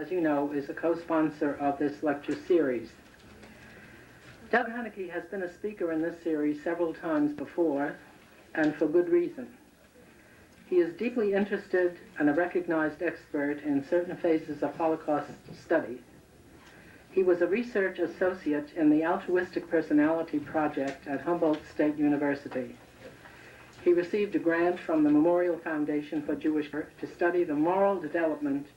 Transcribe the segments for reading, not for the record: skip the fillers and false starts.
as you know, is a co-sponsor of this lecture series. Doug Huneke has been a speaker in this series several times before, and for good reason. He is deeply interested and a recognized expert in certain phases of Holocaust study. He was a research associate in the Altruistic Personality Project at Humboldt State University. He received a grant from the Memorial Foundation for Jewish Work to study the moral development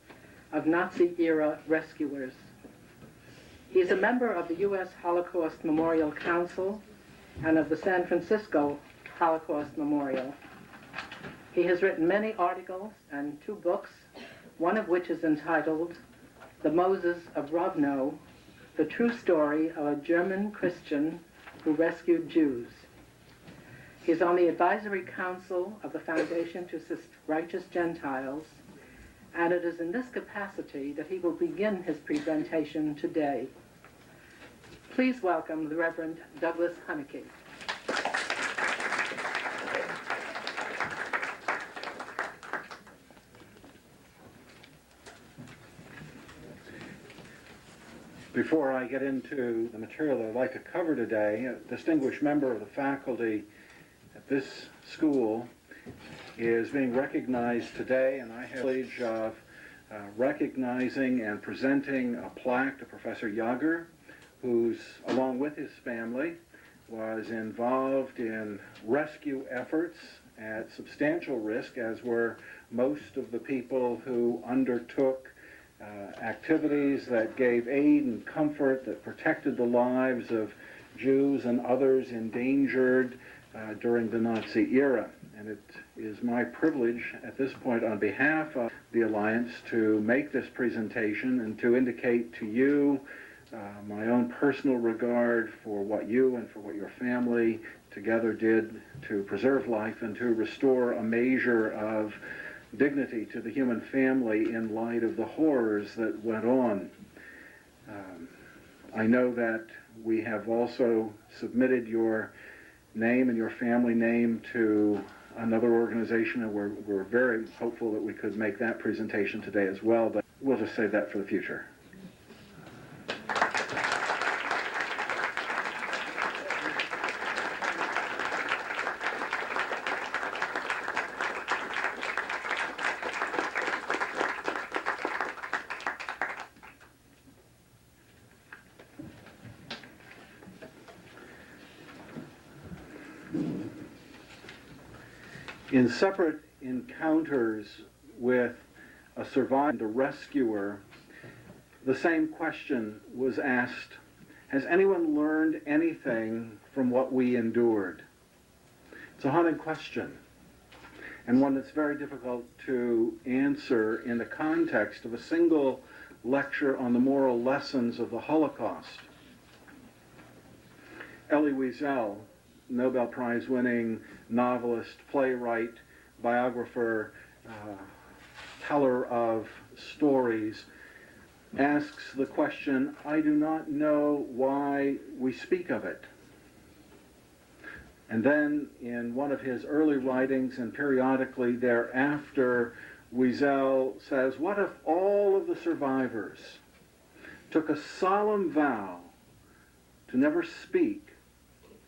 of Nazi-era rescuers. He is a member of the U.S. Holocaust Memorial Council and of the San Francisco Holocaust Memorial. He has written many articles and 2 books, one of which is entitled The Moses of Rovno, the true story of a German Christian who rescued Jews. He is on the advisory council of the Foundation to Assist Righteous Gentiles, and it is in this capacity that he will begin his presentation today. Please welcome the Reverend Douglas Huneke. Before I get into the material I'd like to cover today, a distinguished member of the faculty at this school is being recognized today, and I have the privilege of recognizing and presenting a plaque to Professor Yager, who's, along with his family, was involved in rescue efforts at substantial risk, as were most of the people who undertook activities that gave aid and comfort, that protected the lives of Jews and others endangered during the Nazi era. And it is my privilege at this point on behalf of the Alliance to make this presentation and to indicate to you my own personal regard for what you and for what your family together did to preserve life and to restore a measure of dignity to the human family in light of the horrors that went on. I know that we have also submitted your name and your family name to another organization, and we're very hopeful that we could make that presentation today as well, but we'll just save that for the future. In separate encounters with a survivor and a rescuer, the same question was asked: has anyone learned anything from what we endured? It's a haunting question, and one that's very difficult to answer in the context of a single lecture on the moral lessons of the Holocaust. Elie Wiesel, Nobel Prize-winning novelist, playwright, biographer, teller of stories, asks the question, I do not know why we speak of it. And then in one of his early writings and periodically thereafter, Wiesel says, what if all of the survivors took a solemn vow to never speak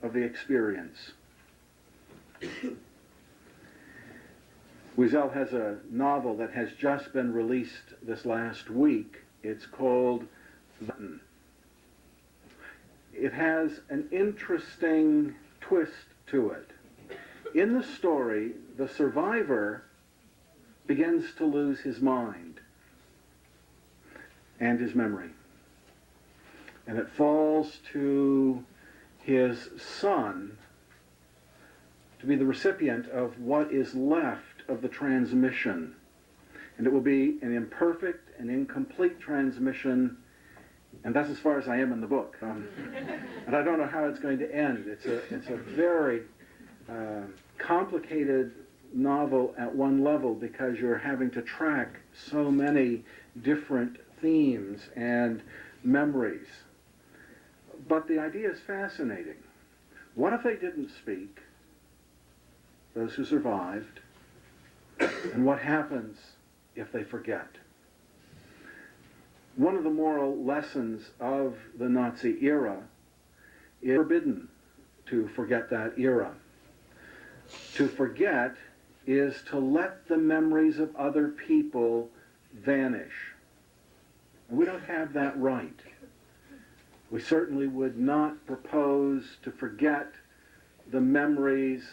of the experience? Wiesel has a novel that has just been released this last week. It's called Deepen. It has an interesting twist to it. In the story, the survivor begins to lose his mind and his memory. And it falls to his son to be the recipient of what is left of the transmission. And it will be an imperfect and incomplete transmission, and that's as far as I am in the book. And I don't know how it's going to end. It's a very complicated novel at one level because you're having to track so many different themes and memories. But the idea is fascinating. What if they didn't speak, those who survived, and what happens if they forget? One of the moral lessons of the Nazi era is forbidden to forget that era. To forget is to let the memories of other people vanish. And we don't have that right. We certainly would not propose to forget the memories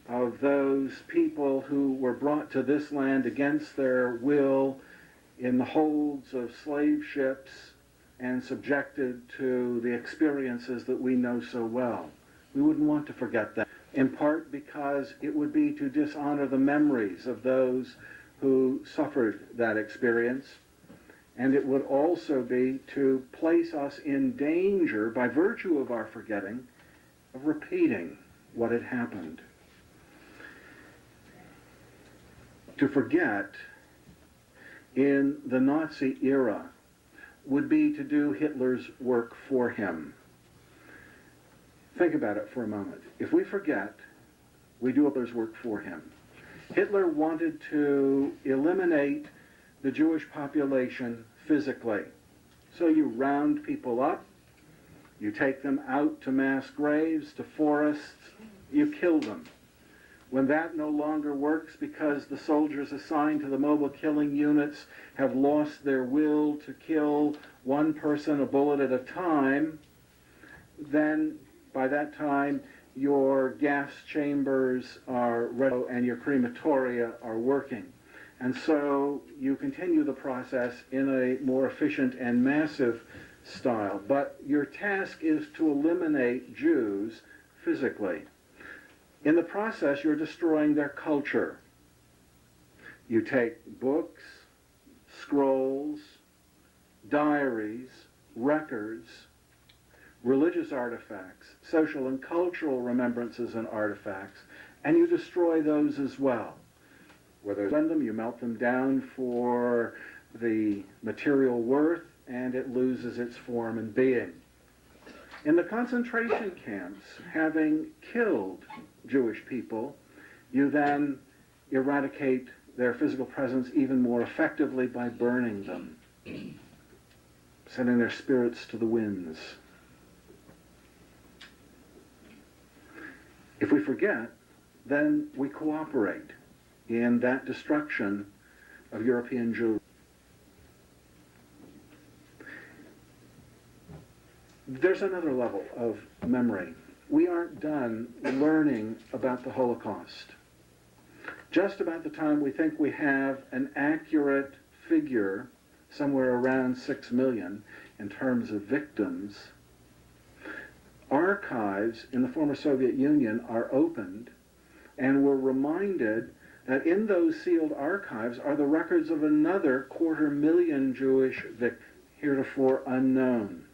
of those people who were brought to this land against their will in the holds of slave ships and subjected to the experiences that we know so well. We wouldn't want to forget that, in part because it would be to dishonor the memories of those who suffered that experience, and it would also be to place us in danger, by virtue of our forgetting, of repeating what had happened. To forget in the Nazi era would be to do Hitler's work for him. Think about it for a moment. If we forget, we do Hitler's work for him. Hitler wanted to eliminate the Jewish population physically. So you round people up, you take them out to mass graves, to forests, you kill them. When that no longer works because the soldiers assigned to the mobile killing units have lost their will to kill one person a bullet at a time, then by that time your gas chambers are ready and your crematoria are working. And so you continue the process in a more efficient and massive style. But your task is to eliminate Jews physically. In the process, you're destroying their culture. You take books, scrolls, diaries, records, religious artifacts, social and cultural remembrances and artifacts, and you destroy those as well. Whether you send them, you melt them down for the material worth, and it loses its form and being. In the concentration camps, having killed Jewish people, you then eradicate their physical presence even more effectively by burning them, sending their spirits to the winds. If we forget, then we cooperate in that destruction of European Jewry. There's another level of memory. We aren't done learning about the Holocaust. Just about the time we think we have an accurate figure, somewhere around 6 million, in terms of victims, archives in the former Soviet Union are opened, and we're reminded that in those sealed archives are the records of another 250,000 Jewish victims, heretofore unknown.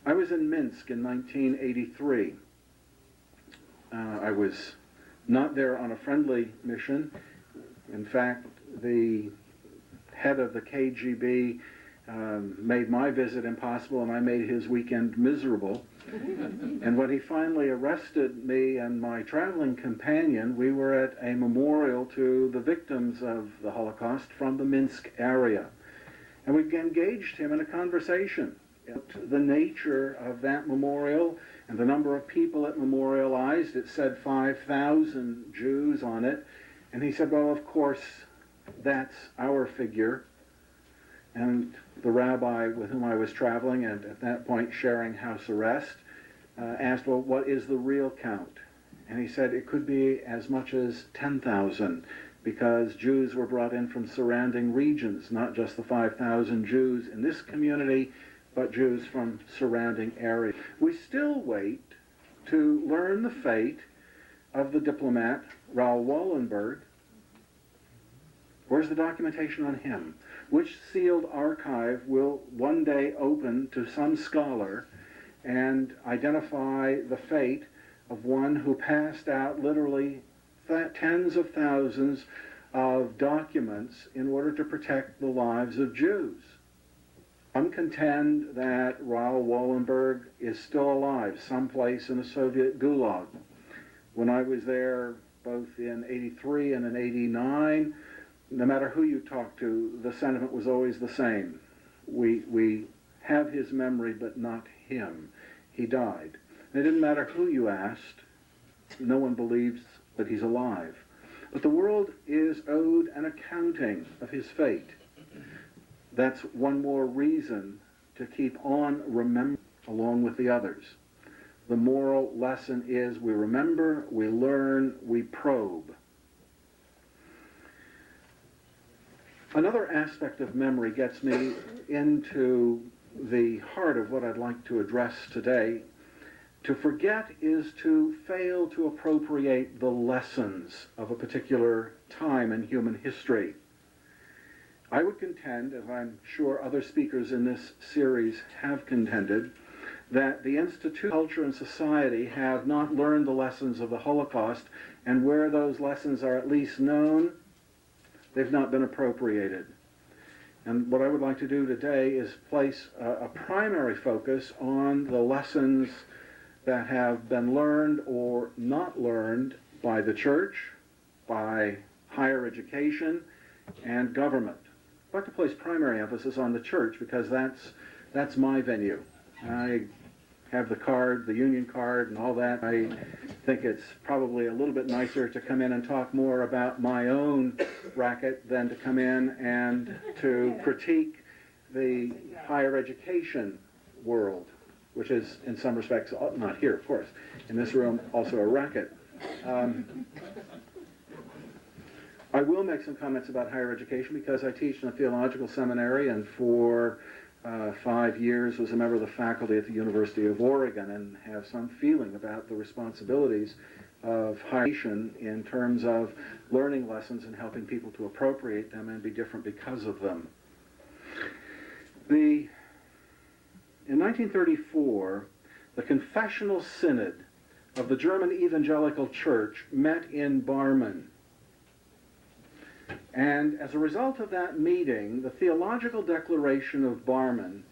I was in Minsk in 1983. I was not there on a friendly mission. In fact, the head of the KGB made my visit impossible, and I made his weekend miserable. And when he finally arrested me and my traveling companion, we were at a memorial to the victims of the Holocaust from the Minsk area. And we engaged him in a conversation. The nature of that memorial and the number of people it memorialized. It said 5,000 Jews on it. And he said, well, of course, that's our figure. And the rabbi with whom I was traveling, and at that point sharing house arrest, asked, well, what is the real count? And he said it could be as much as 10,000, because Jews were brought in from surrounding regions, not just the 5,000 Jews in this community, but Jews from surrounding areas. We still wait to learn the fate of the diplomat Raoul Wallenberg. Where's the documentation on him? Which sealed archive will one day open to some scholar and identify the fate of one who passed out literally tens of thousands of documents in order to protect the lives of Jews? Some contend that Raoul Wallenberg is still alive someplace in a Soviet gulag. When I was there both in 83 and in 89, no matter who you talked to, the sentiment was always the same. we have his memory, but not him. He died. And it didn't matter who you asked. No one believes that he's alive. But the world is owed an accounting of his fate. That's one more reason to keep on remembering along with the others. The moral lesson is we remember, we learn, we probe. Another aspect of memory gets me into the heart of what I'd like to address today. To forget is to fail to appropriate the lessons of a particular time in human history. I would contend, as I'm sure other speakers in this series have contended, that the institute, culture, and society have not learned the lessons of the Holocaust, and where those lessons are at least known, they've not been appropriated. And what I would like to do today is place a primary focus on the lessons that have been learned or not learned by the church, by higher education, and government. I'd like to place primary emphasis on the church because that's my venue. I have the card, the union card, and all that. I think it's probably a little bit nicer to come in and talk more about my own racket than to come in and to critique the higher education world, which is, in some respects, not here, of course, in this room, also a racket. I will make some comments about higher education because I teach in a theological seminary and for 5 years was a member of the faculty at the University of Oregon and have some feeling about the responsibilities of higher education in terms of learning lessons and helping people to appropriate them and be different because of them. In 1934, the Confessional Synod of the German Evangelical Church met in Barmen. And as a result of that meeting, the Theological Declaration of Barmen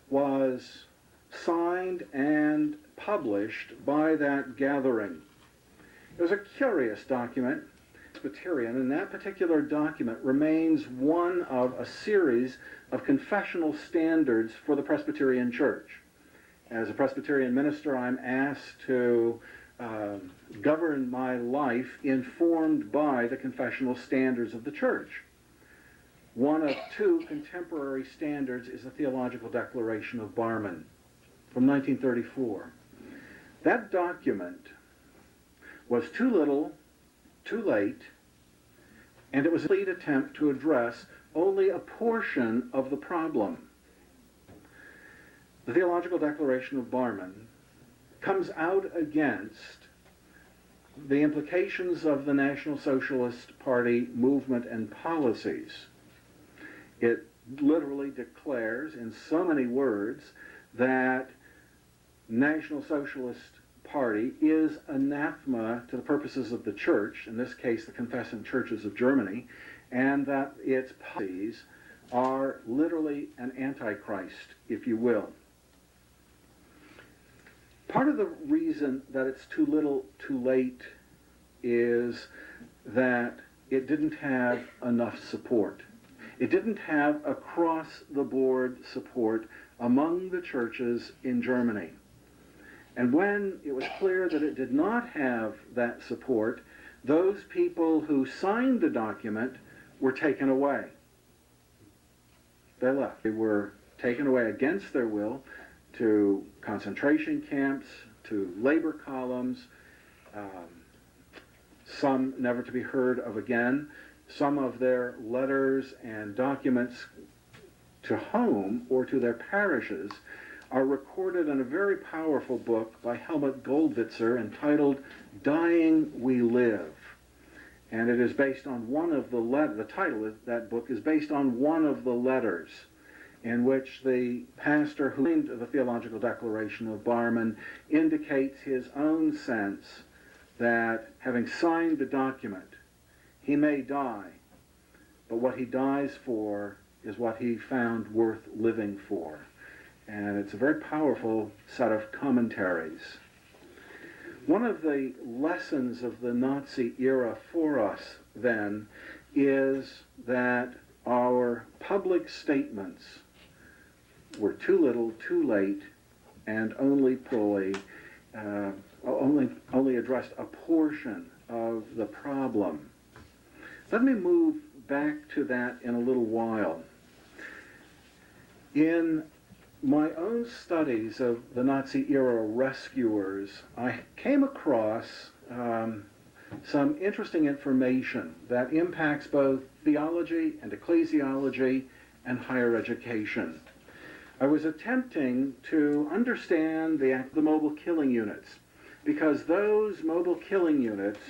was signed and published by that gathering. It was a curious document, Presbyterian, and that particular document remains one of a series of confessional standards for the Presbyterian Church. As a Presbyterian minister, I'm asked to govern my life informed by the confessional standards of the church. One of two contemporary standards is the Theological Declaration of Barmen from 1934. That document was too little, too late, and it was a complete attempt to address only a portion of the problem. The Theological Declaration of Barmen comes out against the implications of the National Socialist Party movement and policies. It literally declares in so many words that National Socialist Party is anathema to the purposes of the church, in this case the confessing churches of Germany, and that its policies are literally an antichrist, if you will. Part of the reason that it's too little, too late is that it didn't have enough support. It didn't have across-the-board support among the churches in Germany. And when it was clear that it did not have that support, those people who signed the document were taken away. They left. They were taken away against their will to concentration camps, to labor columns, some never to be heard of again. Some of their letters and documents to home or to their parishes are recorded in a very powerful book by Helmut Goldwitzer entitled Dying We Live. And it is based on one of the letters, the title of that book is based on one of the letters in which the pastor who signed the Theological Declaration of Barmen indicates his own sense that having signed the document, he may die, but what he dies for is what he found worth living for. And it's a very powerful set of commentaries. One of the lessons of the Nazi era for us, then, is that our public statements were too little, too late, and only addressed a portion of the problem. Let me move back to that in a little while. In my own studies of the Nazi-era rescuers, I came across some interesting information that impacts both theology and ecclesiology and higher education. I was attempting to understand the mobile killing units, because those mobile killing units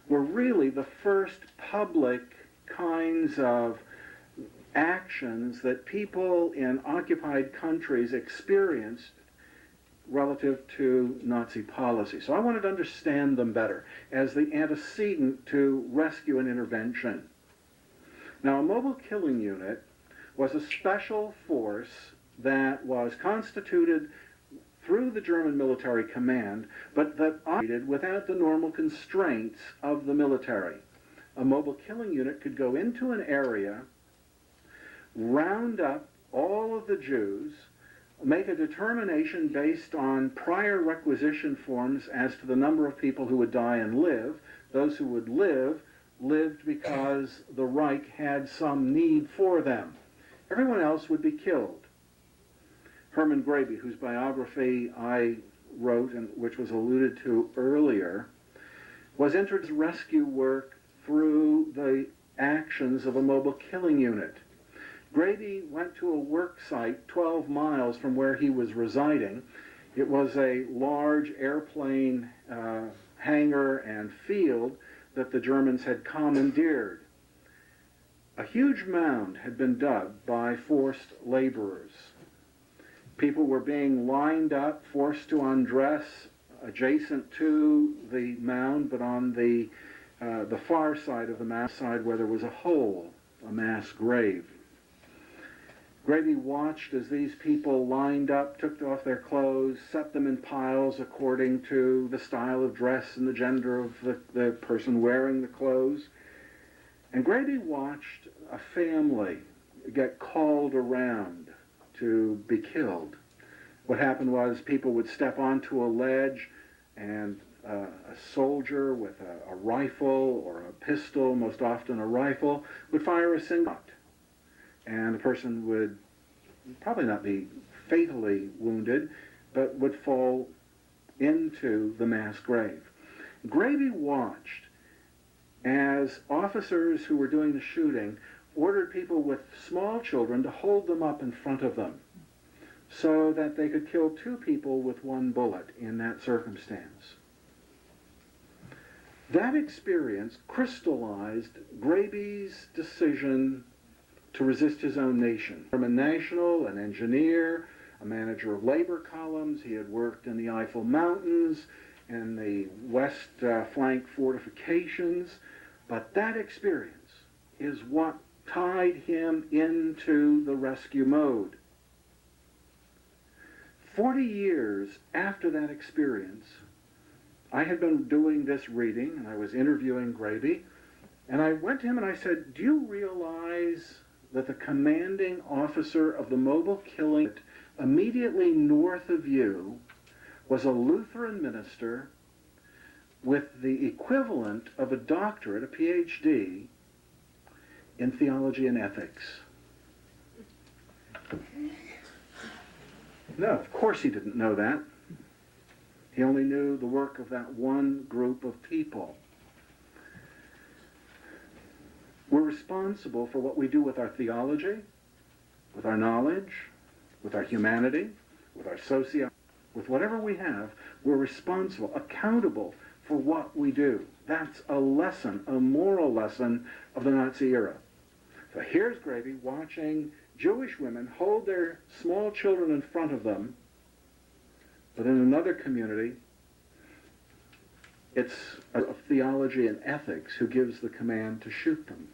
were really the first public kinds of actions that people in occupied countries experienced relative to Nazi policy. So I wanted to understand them better as the antecedent to rescue and intervention. Now, a mobile killing unit was a special force that was constituted through the German military command, but that operated without the normal constraints of the military. A mobile killing unit could go into an area, round up all of the Jews, make a determination based on prior requisition forms as to the number of people who would die and live. Those who would live lived because the Reich had some need for them. Everyone else would be killed. Hermann Graebe, whose biography I wrote and which was alluded to earlier, was entered as rescue work through the actions of a mobile killing unit. Graebe went to a work site 12 miles from where he was residing. It was a large airplane hangar and field that the Germans had commandeered. A huge mound had been dug by forced laborers. People were being lined up, forced to undress adjacent to the mound, but on the far side of the mound, side where there was a hole, a mass grave. Graebe watched as these people lined up, took off their clothes, set them in piles according to the style of dress and the gender of the person wearing the clothes. And Graebe watched a family get called around to be killed. What happened was people would step onto a ledge and a soldier with a rifle or a pistol, most often a rifle, would fire a single shot. And the person would probably not be fatally wounded, but would fall into the mass grave. Graebe watched as officers who were doing the shooting ordered people with small children to hold them up in front of them so that they could kill two people with one bullet in that circumstance. That experience crystallized Graebe's decision to resist his own nation. From a national, an engineer, a manager of labor columns, he had worked in the Eifel Mountains and the west flank fortifications, but that experience is what tied him into the rescue mode. 40 years after that experience, I had been doing this reading, and I was interviewing Graebe, and I went to him and I said, do you realize that the commanding officer of the mobile killing immediately north of you was a Lutheran minister with the equivalent of a doctorate, a PhD, in theology and ethics? No, of course he didn't know that. He only knew the work of that one group of people. We're responsible for what we do with our theology, with our knowledge, with our humanity, with our sociology, with whatever we have. We're responsible, accountable for what we do. That's a lesson, a moral lesson of the Nazi era. So here's Graebe watching Jewish women hold their small children in front of them, but in another community, it's of theology and ethics who gives the command to shoot them.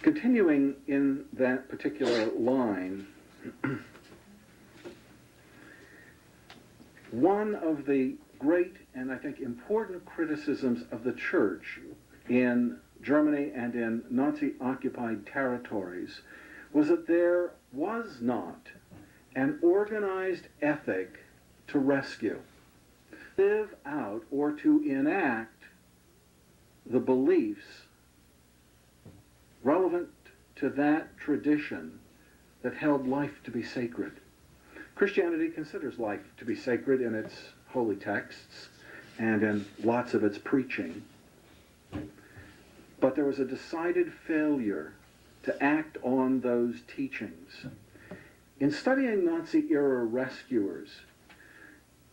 Continuing in that particular line, one of the great and I think important criticisms of the church in Germany and in Nazi-occupied territories was that there was not an organized ethic to rescue, live out, or to enact the beliefs relevant to that tradition that held life to be sacred. Christianity considers life to be sacred in its holy texts and in lots of its preaching. But there was a decided failure to act on those teachings. In studying Nazi-era rescuers,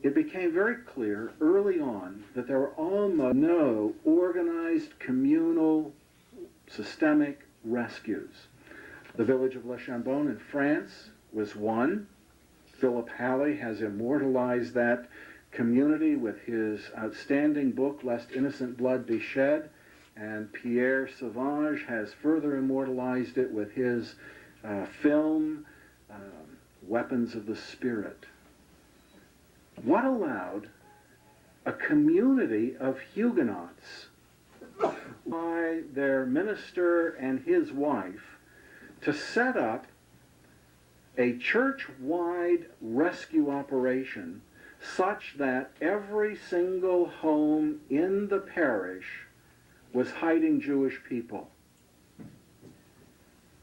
it became very clear early on that there were almost no organized, communal, systemic rescues. The village of Le Chambon in France was one. Philip Halley has immortalized that community with his outstanding book, Lest Innocent Blood Be Shed, and Pierre Sauvage has further immortalized it with his film, Weapons of the Spirit. What allowed a community of Huguenots, by their minister and his wife, to set up a church-wide rescue operation such that every single home in the parish was hiding Jewish people?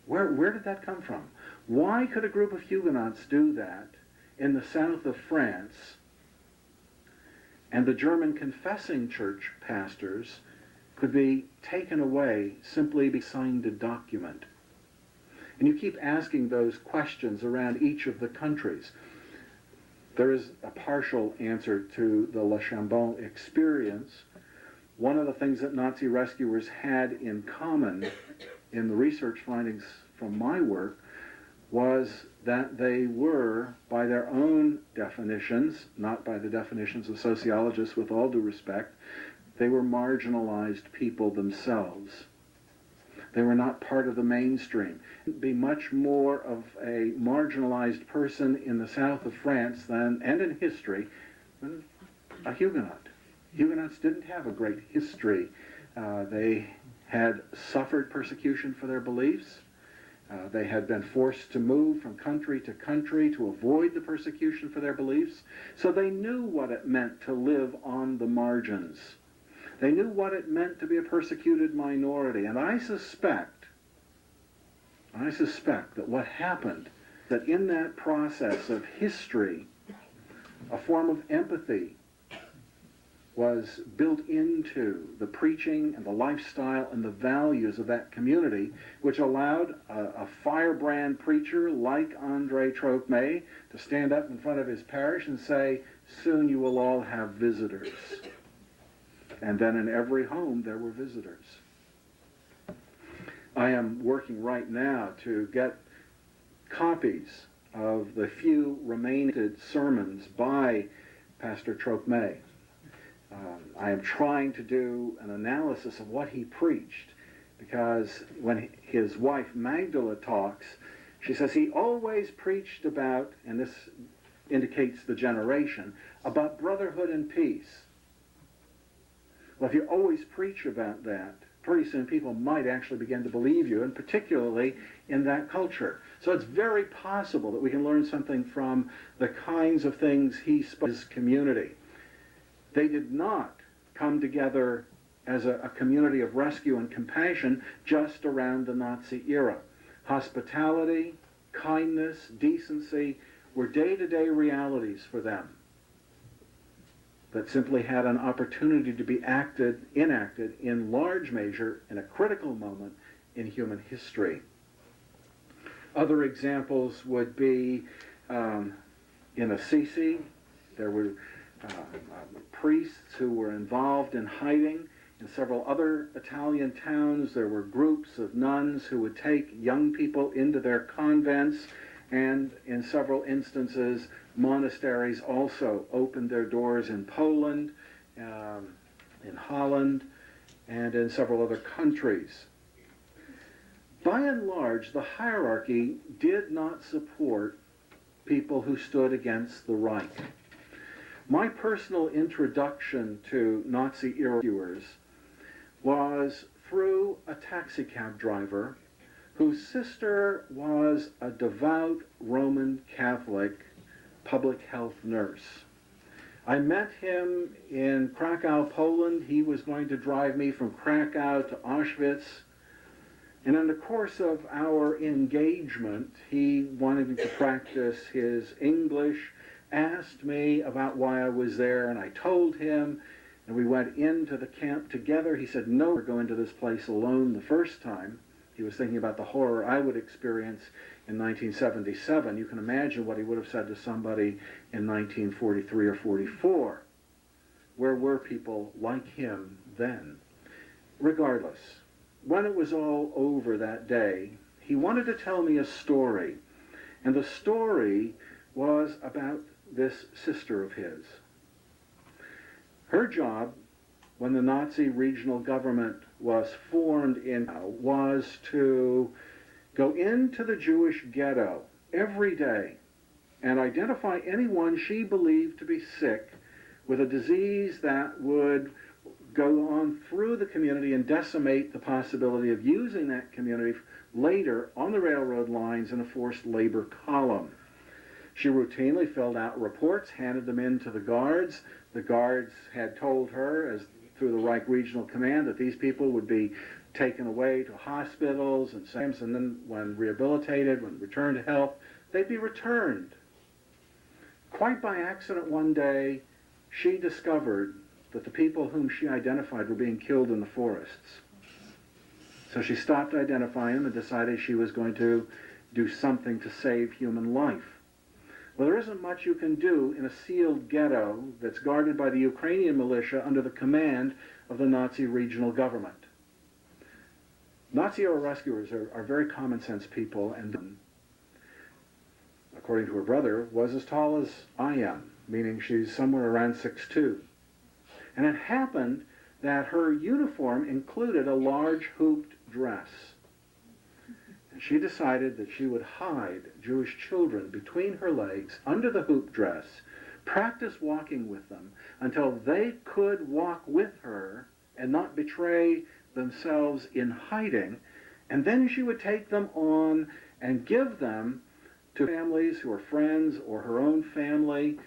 Where did that come from? Why could a group of Huguenots do that in the south of France, and the German confessing church pastors could be taken away simply by signed a document? And you keep asking those questions around each of the countries. There is a partial answer to the Le Chambon experience. One of the things that Nazi rescuers had in common in the research findings from my work was that they were, by their own definitions, not by the definitions of sociologists with all due respect, they were marginalized people themselves. They were not part of the mainstream. Be much more of a marginalized person in the south of France than, and in history, than a Huguenot. Huguenots didn't have a great history. They had suffered persecution for their beliefs. They had been forced to move from country to country to avoid the persecution for their beliefs. So they knew what it meant to live on the margins. They knew what it meant to be a persecuted minority. And I suspect that what happened, that in that process of history, a form of empathy was built into the preaching and the lifestyle and the values of that community, which allowed a firebrand preacher like André Trocmé to stand up in front of his parish and say, "Soon you will all have visitors." And then in every home there were visitors. I am working right now to get copies of the few remaining sermons by Pastor Trocmé. I am trying to do an analysis of what he preached, because when his wife Magdala talks, she says he always preached about, and this indicates the generation, about brotherhood and peace. Well, if you always preach about that, pretty soon people might actually begin to believe you, and particularly in that culture. So it's very possible that we can learn something from the kinds of things he spoke to his community. They did not come together as a community of rescue and compassion just around the Nazi era. Hospitality, kindness, decency were day-to-day realities for them that simply had an opportunity to be enacted in large measure in a critical moment in human history. Other examples would be in Assisi, there were priests who were involved in hiding. In several other Italian towns, there were groups of nuns who would take young people into their convents, and in several instances, monasteries also opened their doors in Poland, in Holland, and in several other countries. By and large, the hierarchy did not support people who stood against the Reich. My personal introduction to Nazi rescuers was through a taxi cab driver whose sister was a devout Roman Catholic public health nurse. I met him in Krakow, Poland. He was going to drive me from Krakow to Auschwitz. And in the course of our engagement, he wanted me to practice his English, asked me about why I was there, and I told him, and we went into the camp together. He said, no, we're going to this place alone the first time. He was thinking about the horror I would experience in 1977. You can imagine what he would have said to somebody in 1943 or 44. Where were people like him then? Regardless, when it was all over that day, he wanted to tell me a story. And the story was about this sister of his. Her job, when the Nazi regional government was formed was to go into the Jewish ghetto every day and identify anyone she believed to be sick with a disease that would go on through the community and decimate the possibility of using that community later on the railroad lines in a forced labor column. She routinely filled out reports, handed them in to the guards. The guards had told her, as through the Reich Regional Command, that these people would be taken away to hospitals and then when rehabilitated, when returned to health, they'd be returned. Quite by accident one day, she discovered that the people whom she identified were being killed in the forests. So she stopped identifying them and decided she was going to do something to save human life. Well, there isn't much you can do in a sealed ghetto that's guarded by the Ukrainian militia under the command of the Nazi regional government. Nazi-era rescuers are very common-sense people, and according to her brother, was as tall as I am, meaning she's somewhere around 6'2". And it happened that her uniform included a large hooped dress. And she decided that she would hide Jewish children between her legs under the hoop dress, practice walking with them until they could walk with her and not betray themselves in hiding, and then she would take them on and give them to families who were friends or her own family,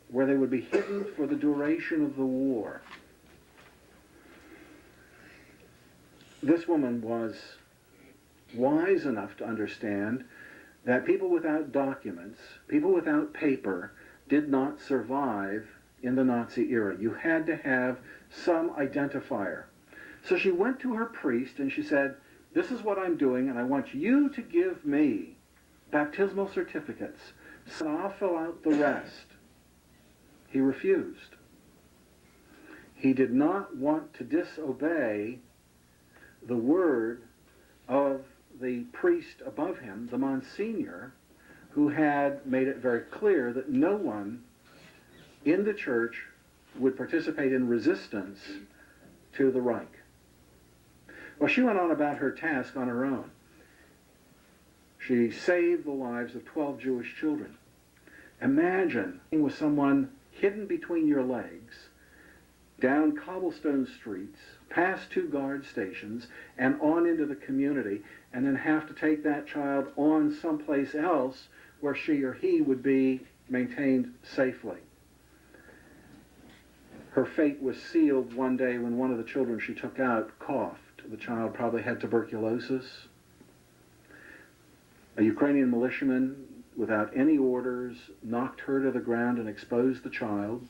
where they would be hidden for the duration of the war. This woman was wise enough to understand that people without documents, people without paper, did not survive in the Nazi era. You had to have some identifier. So she went to her priest and she said, this is what I'm doing, and I want you to give me baptismal certificates, so I'll fill out the rest. He refused. He did not want to disobey the word of the priest above him, the Monsignor, who had made it very clear that no one in the church would participate in resistance to the Reich. Well, she went on about her task on her own. She saved the lives of 12 Jewish children. Imagine being with someone hidden between your legs, down cobblestone streets, past 2 guard stations, and on into the community, and then have to take that child on someplace else where she or he would be maintained safely. Her fate was sealed one day when one of the children she took out coughed. The child probably had tuberculosis. A Ukrainian militiaman, without any orders, knocked her to the ground and exposed the child.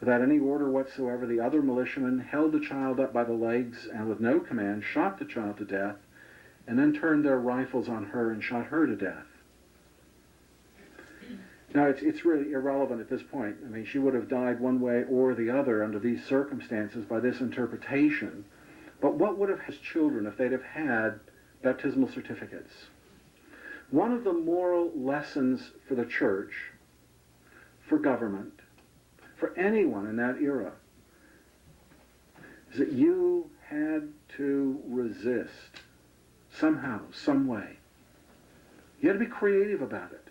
Without any order whatsoever, the other militiamen held the child up by the legs and with no command shot the child to death, and then turned their rifles on her and shot her to death. Now, it's really irrelevant at this point. I mean, she would have died one way or the other under these circumstances by this interpretation. But what would have his children if they'd have had baptismal certificates? One of the moral lessons for the church, for government, for anyone in that era, is that you had to resist somehow, some way. You had to be creative about it,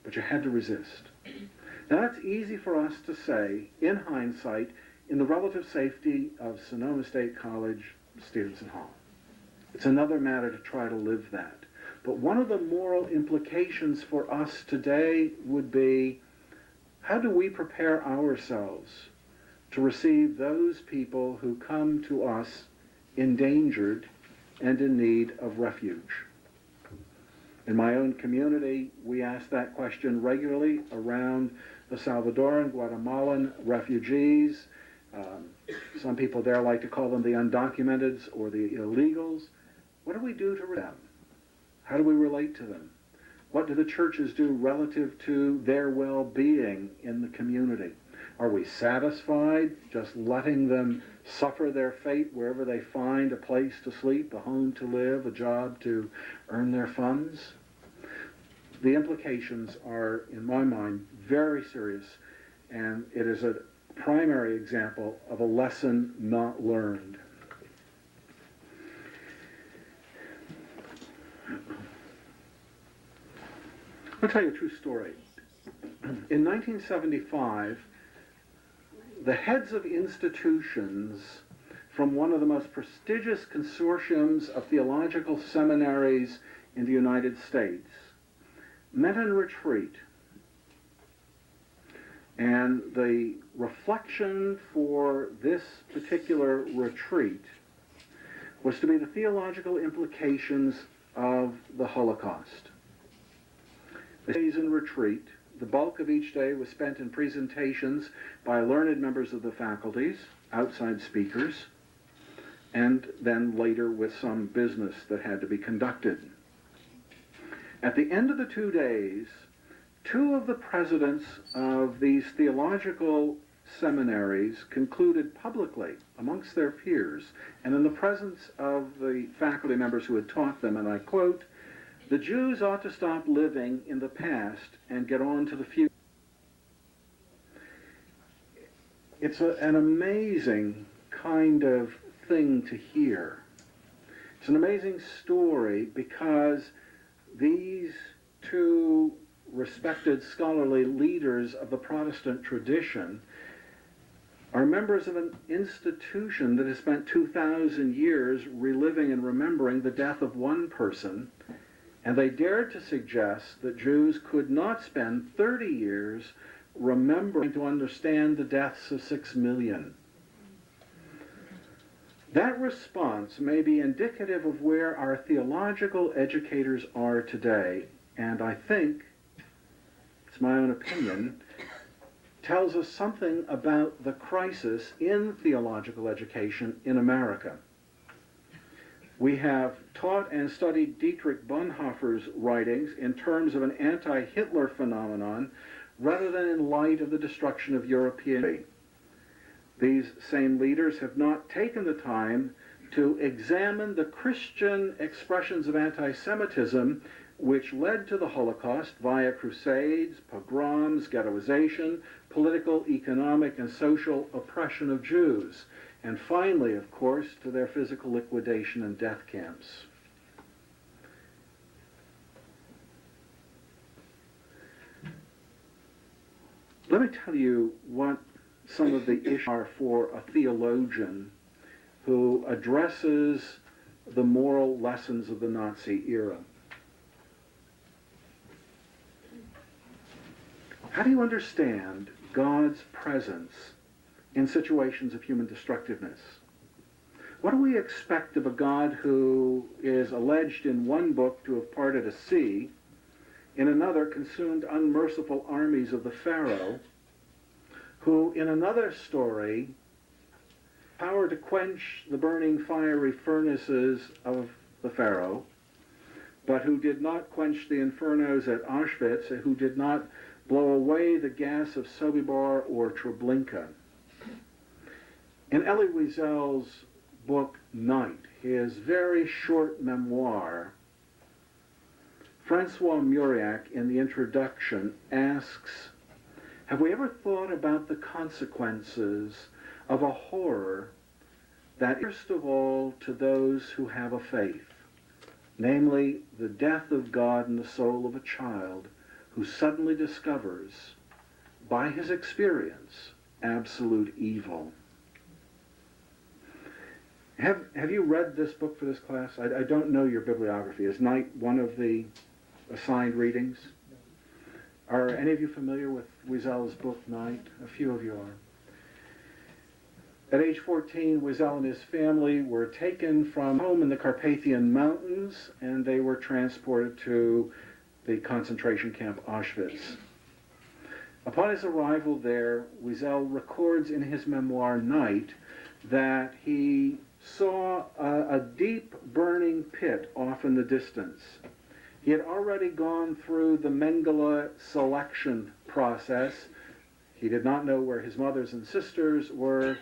but you had to resist. Now that's easy for us to say in hindsight, in the relative safety of Sonoma State College, Stevenson Hall. It's another matter to try to live that. But one of the moral implications for us today would be, how do we prepare ourselves to receive those people who come to us endangered and in need of refuge? In my own community, we ask that question regularly around the Salvadoran, Guatemalan refugees. Some people there like to call them the undocumented or the illegals. What do we do to them? How do we relate to them? What do the churches do relative to their well-being in the community? Are we satisfied just letting them suffer their fate wherever they find a place to sleep, a home to live, a job to earn their funds? The implications are, in my mind, very serious, and it is a primary example of a lesson not learned. I'll tell you a true story. In 1975, the heads of institutions from one of the most prestigious consortiums of theological seminaries in the United States met in retreat. And the reflection for this particular retreat was to be the theological implications of the Holocaust. The days in retreat, the bulk of each day was spent in presentations by learned members of the faculties, outside speakers, and then later with some business that had to be conducted. At the end of the 2 days, two of the presidents of these theological seminaries concluded publicly amongst their peers and in the presence of the faculty members who had taught them, and I quote, "The Jews ought to stop living in the past and get on to the future." It's an amazing kind of thing to hear. It's an amazing story because these two respected scholarly leaders of the Protestant tradition are members of an institution that has spent 2,000 years reliving and remembering the death of one person, and they dared to suggest that Jews could not spend 30 years remembering to understand the deaths of 6 million. That response may be indicative of where our theological educators are today, and I think, it's my own opinion, tells us something about the crisis in theological education in America. We have taught and studied Dietrich Bonhoeffer's writings in terms of an anti-Hitler phenomenon rather than in light of the destruction of European. These same leaders have not taken the time to examine the Christian expressions of anti-Semitism which led to the Holocaust via crusades, pogroms, ghettoization, political, economic, and social oppression of Jews, and finally, of course, to their physical liquidation in death camps. Let me tell you what some of the issues are for a theologian who addresses the moral lessons of the Nazi era. How do you understand God's presence in situations of human destructiveness? What do we expect of a God who is alleged in one book to have parted a sea, in another consumed unmerciful armies of the Pharaoh, who in another story power to quench the burning fiery furnaces of the Pharaoh, but who did not quench the infernos at Auschwitz, who did not blow away the gas of Sobibor or Treblinka? In Elie Wiesel's book Night, his very short memoir, Francois Mauriac, in the introduction, asks, have we ever thought about the consequences of a horror that, first of all, to those who have a faith, namely the death of God in the soul of a child who suddenly discovers, by his experience, absolute evil? Have you read this book for this class? I don't know your bibliography. Is Night one of the assigned readings? Are any of you familiar with Wiesel's book, Night? A few of you are. At age 14, Wiesel and his family were taken from home in the Carpathian Mountains, and they were transported to the concentration camp Auschwitz. Upon his arrival there, Wiesel records in his memoir, Night, that he saw a deep burning pit off in the distance. He had already gone through the Mengele selection process. He did not know where his mothers and sisters were.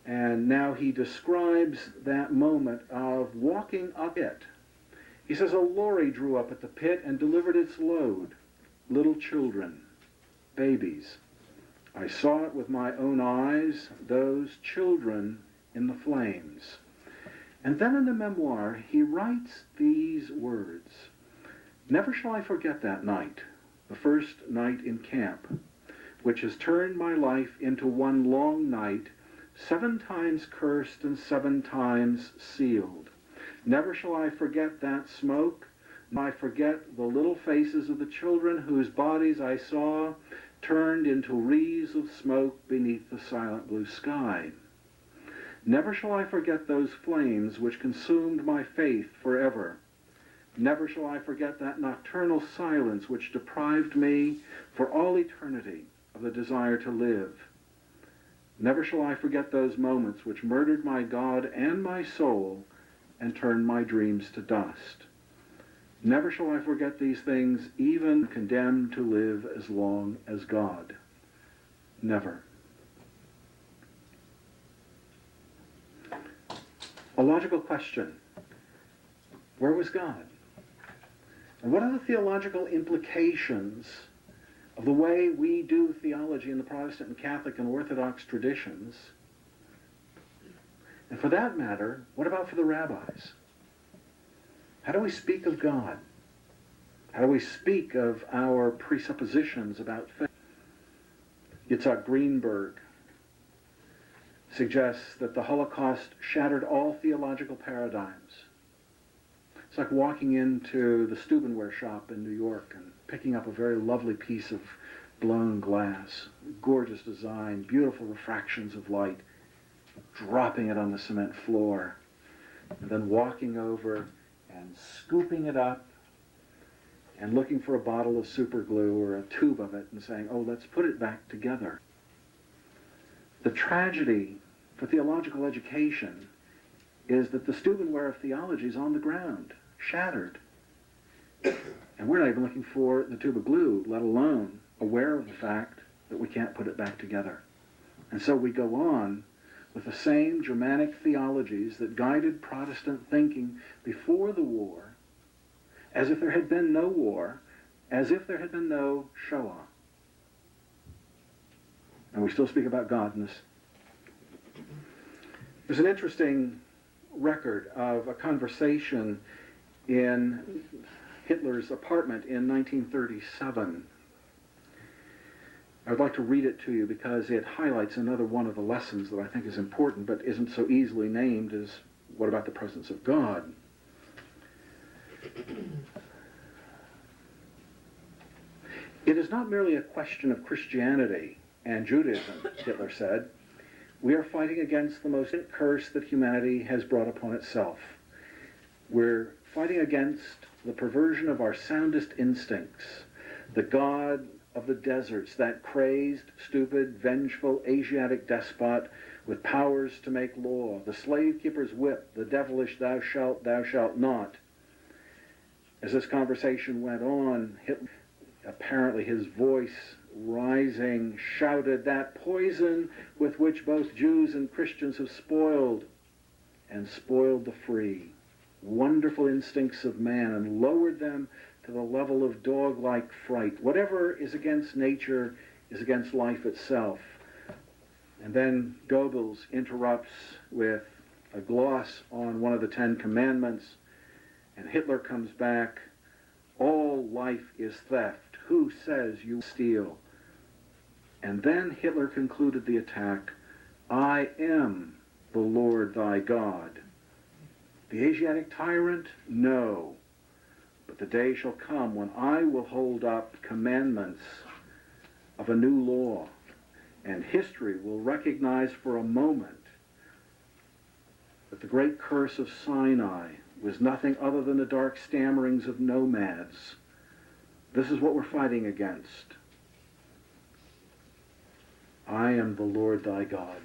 And now he describes that moment of walking up it. He says, a lorry drew up at the pit and delivered its load. Little children, babies. I saw it with my own eyes, those children in the flames. And then in the memoir, he writes these words. Never shall I forget that night, the first night in camp, which has turned my life into one long night, 7 times cursed and 7 times sealed. Never shall I forget that smoke, nor I forget the little faces of the children whose bodies I saw turned into wreaths of smoke beneath the silent blue sky. Never shall I forget those flames which consumed my faith forever. Never shall I forget that nocturnal silence which deprived me for all eternity of the desire to live. Never shall I forget those moments which murdered my God and my soul and turned my dreams to dust. Never shall I forget these things, even condemned to live as long as God. Never. A logical question. Where was God? And what are the theological implications of the way we do theology in the Protestant and Catholic and Orthodox traditions? And for that matter, what about for the rabbis? How do we speak of God? How do we speak of our presuppositions about faith? Yitzhak Greenberg suggests that the Holocaust shattered all theological paradigms. It's like walking into the Stubenware shop in New York and picking up a very lovely piece of blown glass, gorgeous design, beautiful refractions of light, dropping it on the cement floor, and then walking over and scooping it up and looking for a bottle of super glue or a tube of it and saying, oh, let's put it back together. The tragedy for theological education is that the Stubenware of theology is on the ground, shattered. And we're not even looking for the tube of glue, let alone aware of the fact that we can't put it back together. And so we go on with the same Germanic theologies that guided Protestant thinking before the war, as if there had been no war, as if there had been no Shoah. And we still speak about God in this. There's an interesting record of a conversation in Hitler's apartment in 1937. I would like to read it to you because it highlights another one of the lessons that I think is important but isn't so easily named as what about the presence of God? It is not merely a question of Christianity and Judaism, Hitler said. We are fighting against the most curse that humanity has brought upon itself. We're fighting against the perversion of our soundest instincts, the God of the deserts, that crazed, stupid, vengeful Asiatic despot with powers to make law, the slave keeper's whip, the devilish thou shalt not. As this conversation went on, Hitler, apparently his voice rising, shouted, that poison with which both Jews and Christians have spoiled the free, wonderful instincts of man and lowered them to the level of dog-like fright. Whatever is against nature is against life itself. And then Goebbels interrupts with a gloss on one of the 10 Commandments, and Hitler comes back, all life is theft. Who says you steal? And then Hitler concluded the attack, I am the Lord thy God. The Asiatic tyrant? No. But the day shall come when I will hold up commandments of a new law, and history will recognize for a moment that the great curse of Sinai was nothing other than the dark stammerings of nomads. This is what we're fighting against. I am the Lord thy God.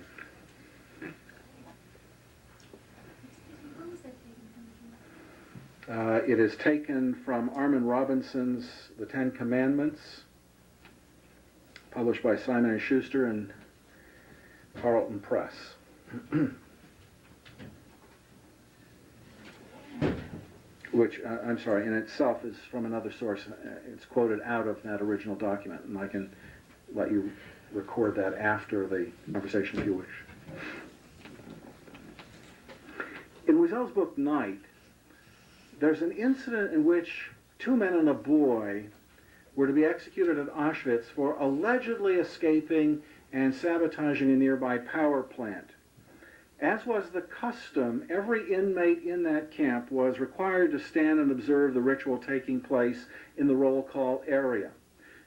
It is taken from Armin Robinson's The Ten Commandments, published by Simon & Schuster and Carlton Press. Which, I'm sorry, in itself is from another source. It's quoted out of that original document, and I can let you record that after the conversation if you wish. In Wiesel's book, Night, there's an incident in which two men and a boy were to be executed at Auschwitz for allegedly escaping and sabotaging a nearby power plant. As was the custom, every inmate in that camp was required to stand and observe the ritual taking place in the roll call area.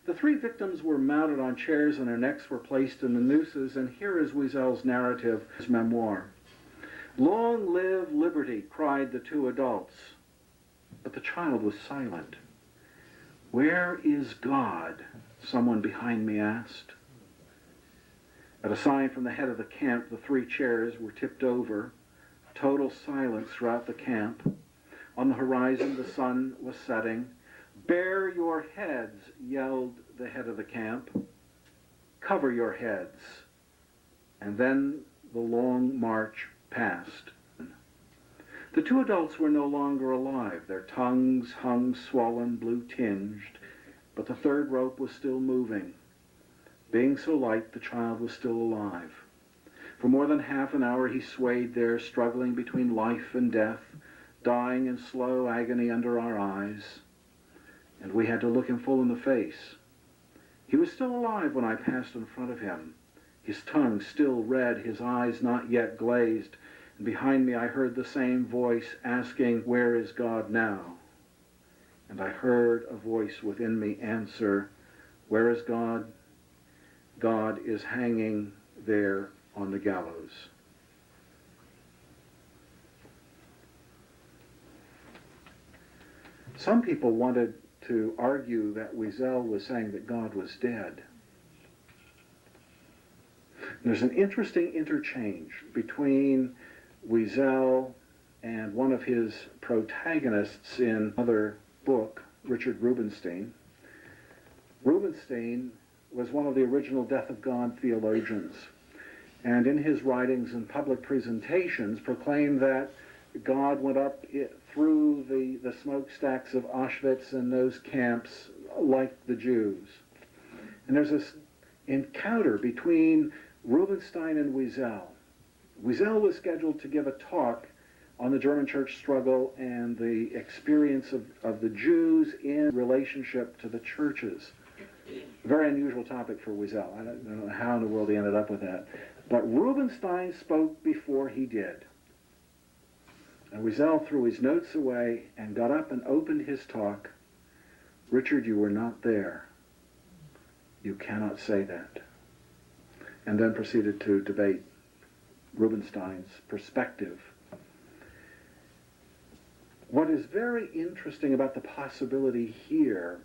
The three victims were mounted on chairs and their necks were placed in the nooses, and here is Wiesel's narrative, his memoir. "Long live liberty," cried the two adults. But the child was silent. "Where is God?" someone behind me asked. At a sign from the head of the camp, the three chairs were tipped over. Total silence throughout the camp. On the horizon, the sun was setting. "Bare your heads," yelled the head of the camp. "Cover your heads." And then the long march passed. The two adults were no longer alive. Their tongues hung swollen, blue-tinged, but the third rope was still moving. Being so light, the child was still alive. For more than half an hour he swayed there, struggling between life and death, dying in slow agony under our eyes. And we had to look him full in the face. He was still alive when I passed in front of him, his tongue still red, his eyes not yet glazed, and behind me I heard the same voice asking, "Where is God now?" And I heard a voice within me answer, "Where is God? God is hanging there on the gallows." Some people wanted to argue that Wiesel was saying that God was dead. And there's an interesting interchange between Wiesel and one of his protagonists in another book, Richard Rubinstein. Rubinstein was one of the original Death of God theologians, and in his writings and public presentations proclaimed that God went up through the smokestacks of Auschwitz and those camps like the Jews. And there's this encounter between Rubinstein and Wiesel. Wiesel was scheduled to give a talk on the German church struggle and the experience of the Jews in relationship to the churches. A very unusual topic for Wiesel. I don't know how in the world he ended up with that. But Rubinstein spoke before he did. And Wiesel threw his notes away and got up and opened his talk. "Richard, you were not there. You cannot say that." And then proceeded to debate Rubinstein's perspective. What is very interesting about the possibility here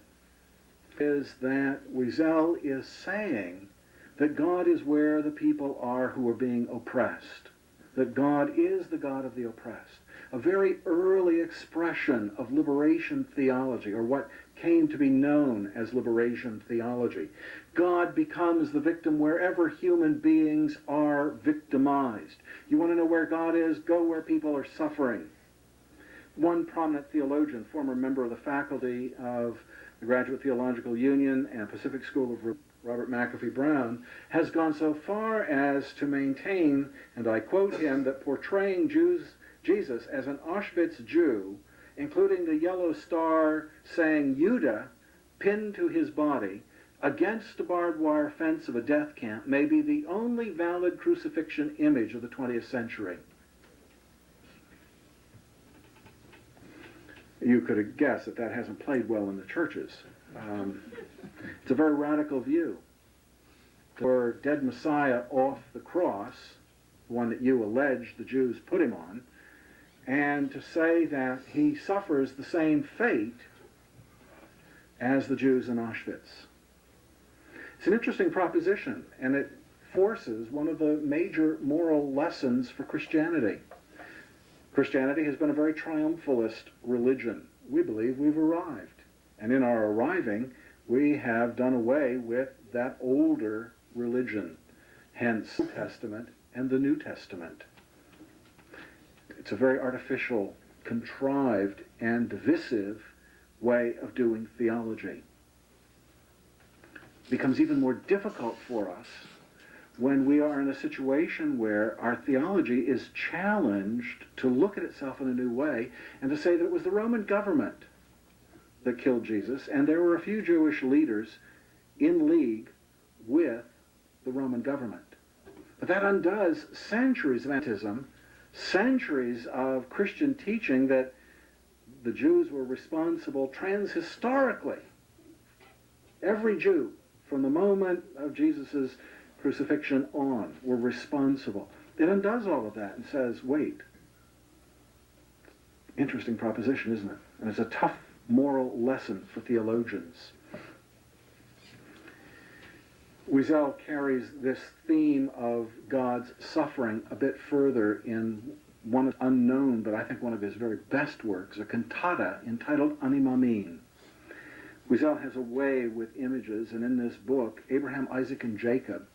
is that Wiesel is saying that God is where the people are who are being oppressed, that God is the God of the oppressed. A very early expression of liberation theology, or what came to be known as liberation theology. God becomes the victim wherever human beings are victimized. You want to know where God is? Go where people are suffering. One prominent theologian, former member of the faculty of the Graduate Theological Union and Pacific School of Robert McAfee Brown, has gone so far as to maintain, and I quote him, that portraying Jesus as an Auschwitz Jew, including the yellow star saying Judah pinned to his body, against a barbed wire fence of a death camp may be the only valid crucifixion image of the 20th century. You could guess that that hasn't played well in the churches. It's a very radical view. For dead Messiah off the cross, the one that you allege the Jews put him on, and to say that he suffers the same fate as the Jews in Auschwitz. It's an interesting proposition, and it forces one of the major moral lessons for Christianity. Christianity has been a very triumphalist religion. We believe we've arrived. And in our arriving, we have done away with that older religion, hence the Old Testament and the New Testament. It's a very artificial, contrived, and divisive way of doing theology. It becomes even more difficult for us when we are in a situation where our theology is challenged to look at itself in a new way and to say that it was the Roman government that killed Jesus, and there were a few Jewish leaders in league with the Roman government. But that undoes centuries of antism, centuries of Christian teaching that the Jews were responsible transhistorically. Every Jew, from the moment of Jesus' crucifixion on, were responsible. It undoes all of that and says, wait, interesting proposition, isn't it? And it's a tough moral lesson for theologians. Wiesel carries this theme of God's suffering a bit further in one unknown, but I think one of his very best works, a cantata entitled Anima Mene. Wiesel has a way with images, and in this book, Abraham, Isaac, and Jacob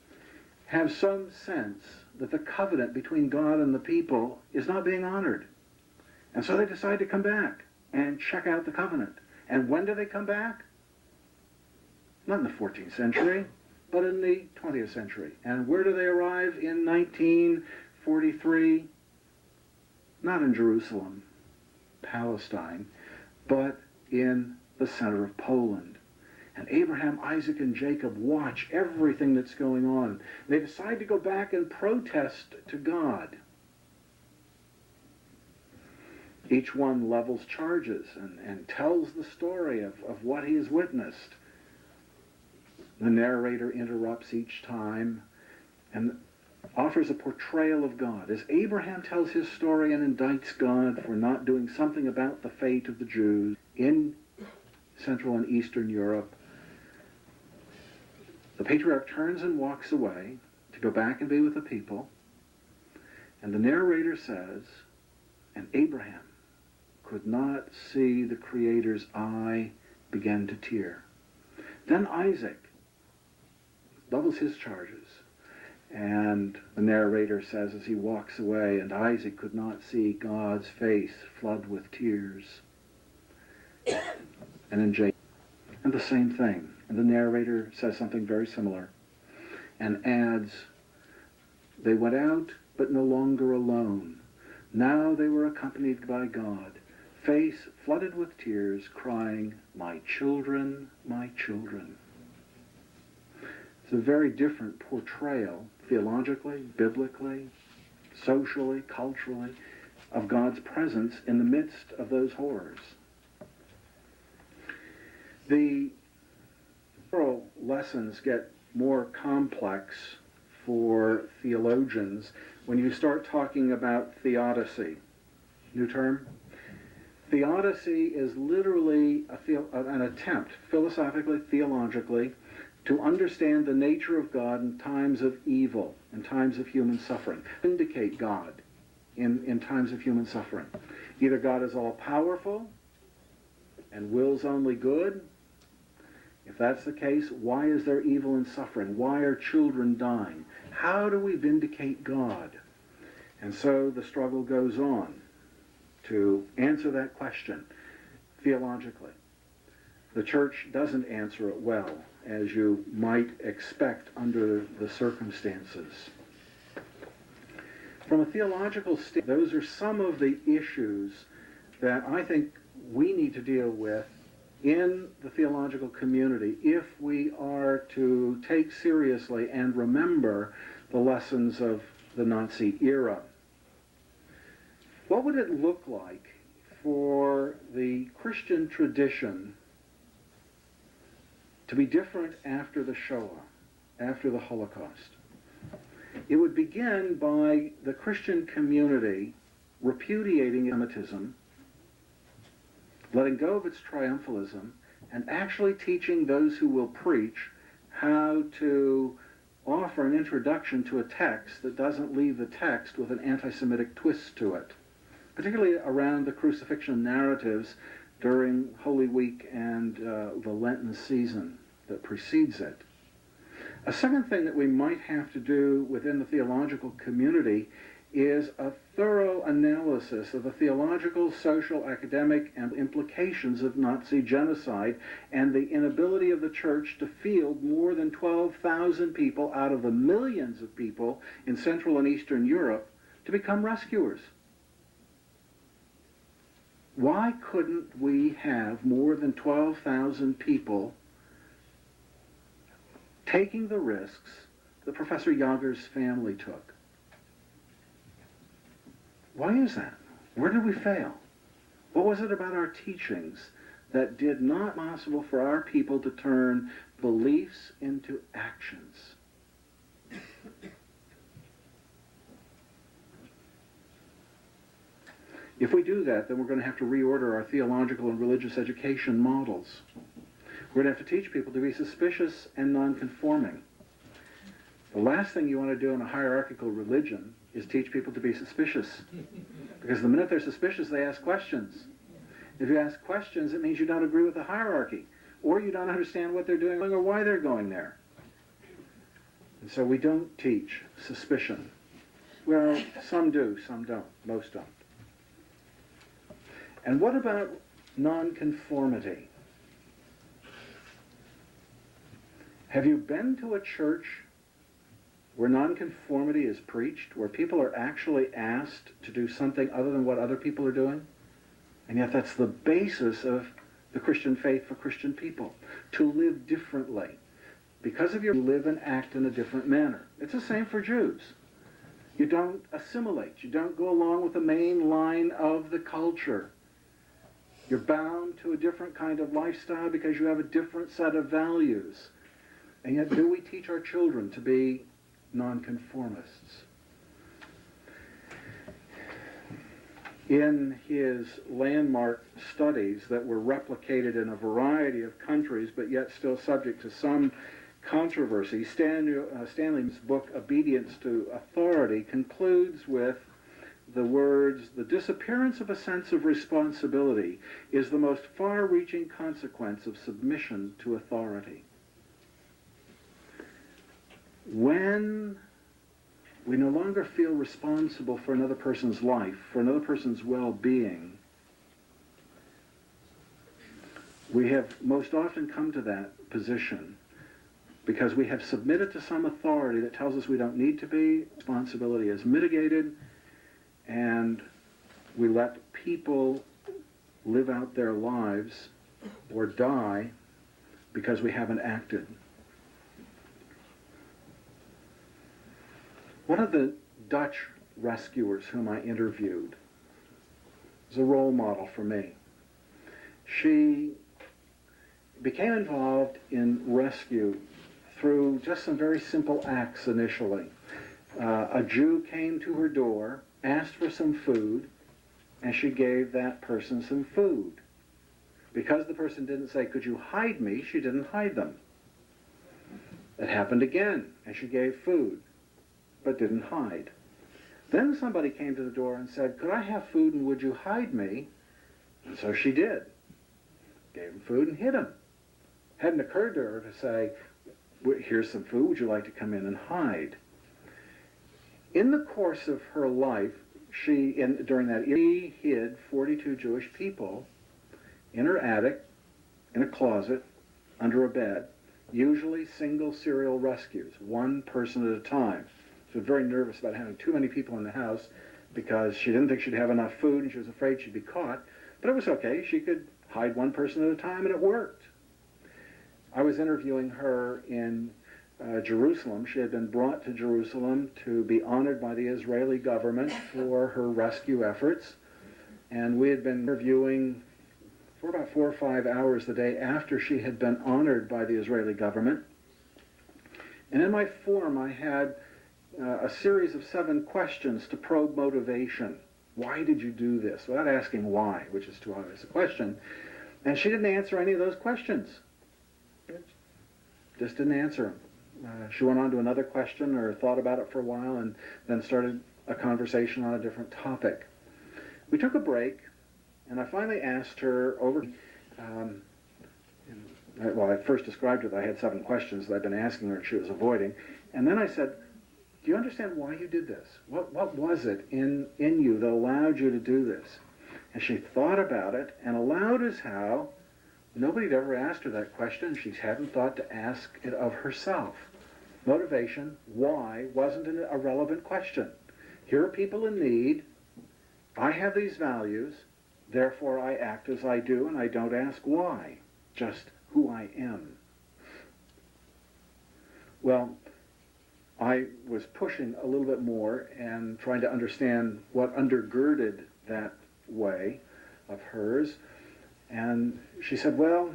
have some sense that the covenant between God and the people is not being honored. And so they decide to come back and check out the covenant. And when do they come back? Not in the 14th century, but in the 20th century. And where do they arrive in 1943? Not in Jerusalem, Palestine, but in the center of Poland. And Abraham, Isaac, and Jacob watch everything that's going on. They decide to go back and protest to God. Each one levels charges and tells the story of what he has witnessed. The narrator interrupts each time and offers a portrayal of God. As Abraham tells his story and indicts God for not doing something about the fate of the Jews in Central and Eastern Europe, the patriarch turns and walks away to go back and be with the people. And the narrator says, and Abraham could not see the Creator's eye begin to tear. Then Isaac doubles his charges. And the narrator says as he walks away, and Isaac could not see God's face flood with tears. And in Jacob, and the same thing. And the narrator says something very similar and adds, they went out, but no longer alone. Now they were accompanied by God, face flooded with tears, crying, my children, my children. It's a very different portrayal, theologically, biblically, socially, culturally, of God's presence in the midst of those horrors. The moral lessons get more complex for theologians when you start talking about theodicy. New term? Theodicy is literally an attempt, philosophically, theologically, to understand the nature of God in times of evil, in times of human suffering. Vindicate God in times of human suffering. Either God is all-powerful and wills only good. If that's the case, why is there evil and suffering? Why are children dying? How do we vindicate God? And so the struggle goes on to answer that question theologically. The church doesn't answer it well, as you might expect under the circumstances. From a theological standpoint, those are some of the issues that I think we need to deal with in the theological community if we are to take seriously and remember the lessons of the Nazi era. What would it look like for the Christian tradition to be different after the Shoah, after the Holocaust? It would begin by the Christian community repudiating Semitism, letting go of its triumphalism, and actually teaching those who will preach how to offer an introduction to a text that doesn't leave the text with an anti-Semitic twist to it, particularly around the crucifixion narratives during Holy Week and the Lenten season that precedes it. A second thing that we might have to do within the theological community is a thorough analysis of the theological, social, academic, and implications of Nazi genocide and the inability of the church to field more than 12,000 people out of the millions of people in Central and Eastern Europe to become rescuers. Why couldn't we have more than 12,000 people taking the risks that Professor Jager's family took? Why is that? Where did we fail? What was it about our teachings that did not possible for our people to turn beliefs into actions? If we do that, then we're going to have to reorder our theological and religious education models. We're going to have to teach people to be suspicious and nonconforming. The last thing you want to do in a hierarchical religion is teach people to be suspicious. Because the minute they're suspicious, they ask questions. If you ask questions, it means you don't agree with the hierarchy, or you don't understand what they're doing or why they're going there. And so we don't teach suspicion. Well, some do, some don't, most don't. And what about nonconformity? Have you been to a church where nonconformity is preached, where people are actually asked to do something other than what other people are doing? And yet that's the basis of the Christian faith for Christian people, to live differently. Because of your live and act in a different manner. It's the same for Jews. You don't assimilate. You don't go along with the main line of the culture. You're bound to a different kind of lifestyle because you have a different set of values. And yet, do we teach our children to be nonconformists? In his landmark studies that were replicated in a variety of countries, but yet still subject to some controversy, Stanley's book, Obedience to Authority, concludes with the words, "The disappearance of a sense of responsibility is the most far-reaching consequence of submission to authority." When we no longer feel responsible for another person's life, for another person's well-being, we have most often come to that position because we have submitted to some authority that tells us we don't need to be, responsibility is mitigated, and we let people live out their lives or die because we haven't acted. One of the Dutch rescuers whom I interviewed was a role model for me. She became involved in rescue through just some very simple acts initially. A Jew came to her door, asked for some food, and she gave that person some food. Because the person didn't say, "Could you hide me?" she didn't hide them. It happened again, and she gave food, but didn't hide. Then somebody came to the door and said, "Could I have food and would you hide me?" And so she did. Gave him food and hid him. Hadn't occurred to her to say, "Here's some food, would you like to come in and hide?" In the course of her life, during that year, she hid 42 Jewish people in her attic, in a closet, under a bed, usually single serial rescues, one person at a time. She was very nervous about having too many people in the house because she didn't think she'd have enough food and she was afraid she'd be caught. But it was okay. She could hide one person at a time, and it worked. I was interviewing her in Jerusalem. She had been brought to Jerusalem to be honored by the Israeli government for her rescue efforts. And we had been interviewing for about 4 or 5 hours the day after she had been honored by the Israeli government. And in my form, I had a series of 7 questions to probe motivation. Why did you do this? Without asking why, which is too obvious a question. And she didn't answer any of those questions. Just didn't answer them. She went on to another question or thought about it for a while and then started a conversation on a different topic. We took a break, and I finally asked her over... well, I first described it. I had 7 questions that I'd been asking her and she was avoiding. And then I said, do you understand why you did this? What was it in you that allowed you to do this? And she thought about it, and allowed as how nobody had ever asked her that question. She hadn't thought to ask it of herself. Motivation, why, wasn't a relevant question. Here are people in need. I have these values. Therefore, I act as I do, and I don't ask why. Just who I am. Well, I was pushing a little bit more and trying to understand what undergirded that way of hers. And she said, well,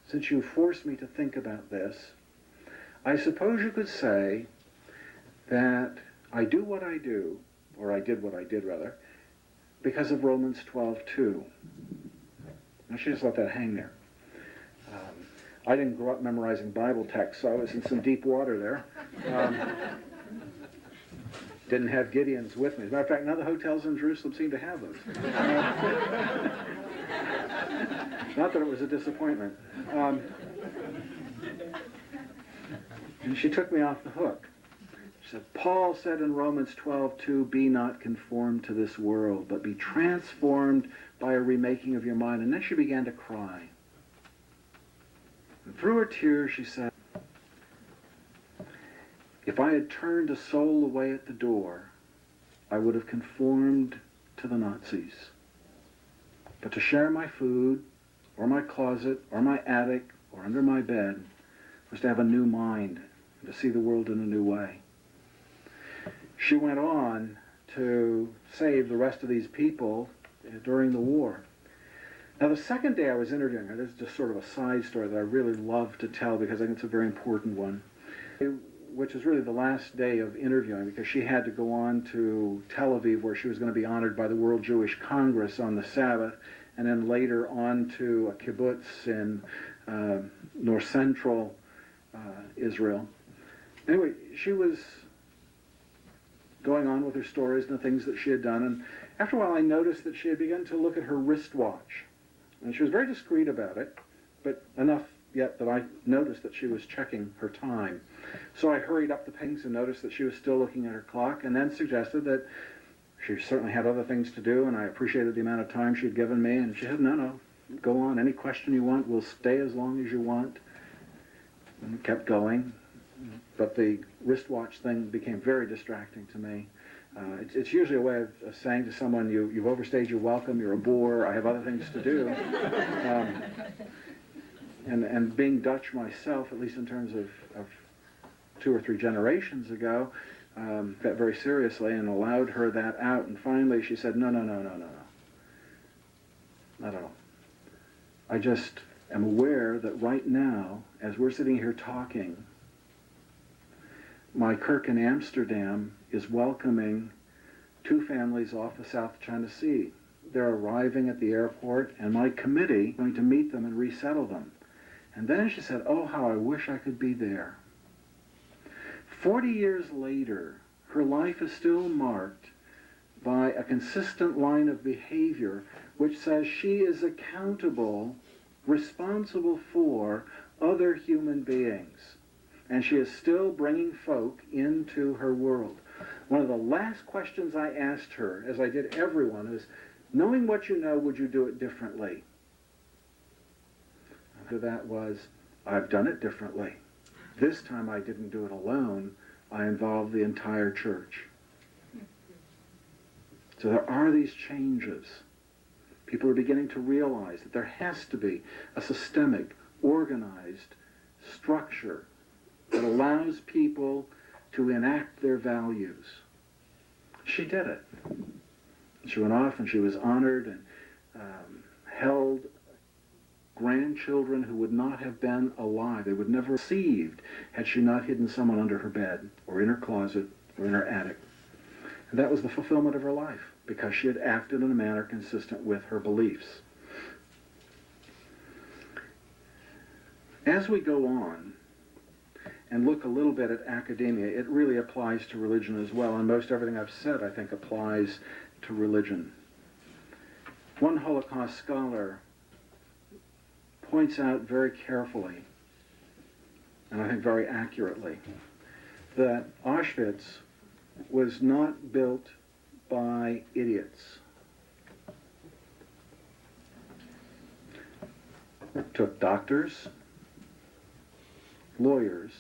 since you forced me to think about this, I suppose you could say that I do what I do, or I did what I did rather, because of Romans 12:2. Now she just let that hang there. I didn't grow up memorizing Bible texts, so I was in some deep water there. Didn't have Gideons with me. As a matter of fact, none of the hotels in Jerusalem seem to have those. Not that it was a disappointment. And she took me off the hook. She said, Paul said in Romans 12:2, be not conformed to this world, but be transformed by a remaking of your mind. And then she began to cry. And through her tears, she said, if I had turned a soul away at the door, I would have conformed to the Nazis. But to share my food, or my closet, or my attic, or under my bed, was to have a new mind, and to see the world in a new way. She went on to save the rest of these people during the war. Now, the second day I was interviewing her, this is just sort of a side story that I really love to tell because I think it's a very important one, which is really the last day of interviewing because she had to go on to Tel Aviv where she was going to be honored by the World Jewish Congress on the Sabbath, and then later on to a kibbutz in north central Israel. Anyway, she was going on with her stories and the things that she had done, and after a while I noticed that she had begun to look at her wristwatch. And she was very discreet about it, but enough yet that I noticed that she was checking her time. So I hurried up the pace and noticed that she was still looking at her clock, and then suggested that she certainly had other things to do, and I appreciated the amount of time she'd given me. And she said, no, go on. Any question you want, we'll stay as long as you want. And we kept going. But the wristwatch thing became very distracting to me. It's usually a way of saying to someone, you've overstayed your welcome, you're a bore, I have other things to do. And being Dutch myself, at least in terms of 2 or 3 generations ago, that very seriously and allowed her that out. And finally she said, no. Not at all. I just am aware that right now, as we're sitting here talking, my Kirk in Amsterdam is welcoming 2 families off the South China Sea. They're arriving at the airport, and my committee is going to meet them and resettle them. And then she said, oh, how I wish I could be there. 40 years later, her life is still marked by a consistent line of behavior which says she is accountable, responsible for other human beings. And she is still bringing folk into her world. One of the last questions I asked her, as I did everyone, is, knowing what you know, would you do it differently? And that was, I've done it differently. This time I didn't do it alone. I involved the entire church. So there are these changes. People are beginning to realize that there has to be a systemic, organized structure that allows people to enact their values. She did it. She went off and she was honored and held grandchildren who would not have been alive. They would never have received had she not hidden someone under her bed or in her closet or in her attic. And that was the fulfillment of her life, because she had acted in a manner consistent with her beliefs. As we go on and look a little bit at academia, it really applies to religion as well, and most everything I've said, I think, applies to religion. One Holocaust scholar points out very carefully, and I think very accurately, that Auschwitz was not built by idiots. It took doctors, lawyers,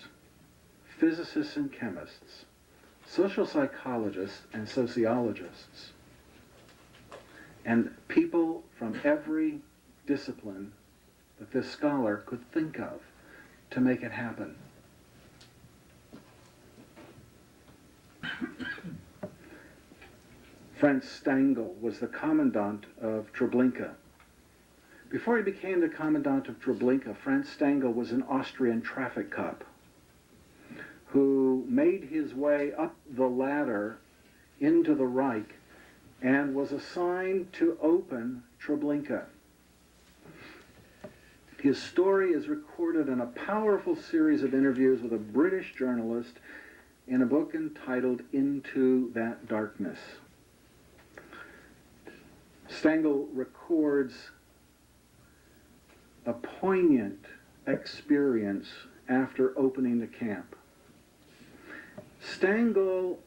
physicists and chemists, social psychologists and sociologists, and people from every discipline that this scholar could think of to make it happen. Franz Stangl was the commandant of Treblinka. Before he became the commandant of Treblinka, Franz Stangl was an Austrian traffic cop who made his way up the ladder into the Reich and was assigned to open Treblinka. His story is recorded in a powerful series of interviews with a British journalist in a book entitled Into That Darkness. Stangl records a poignant experience after opening the camp. Stangl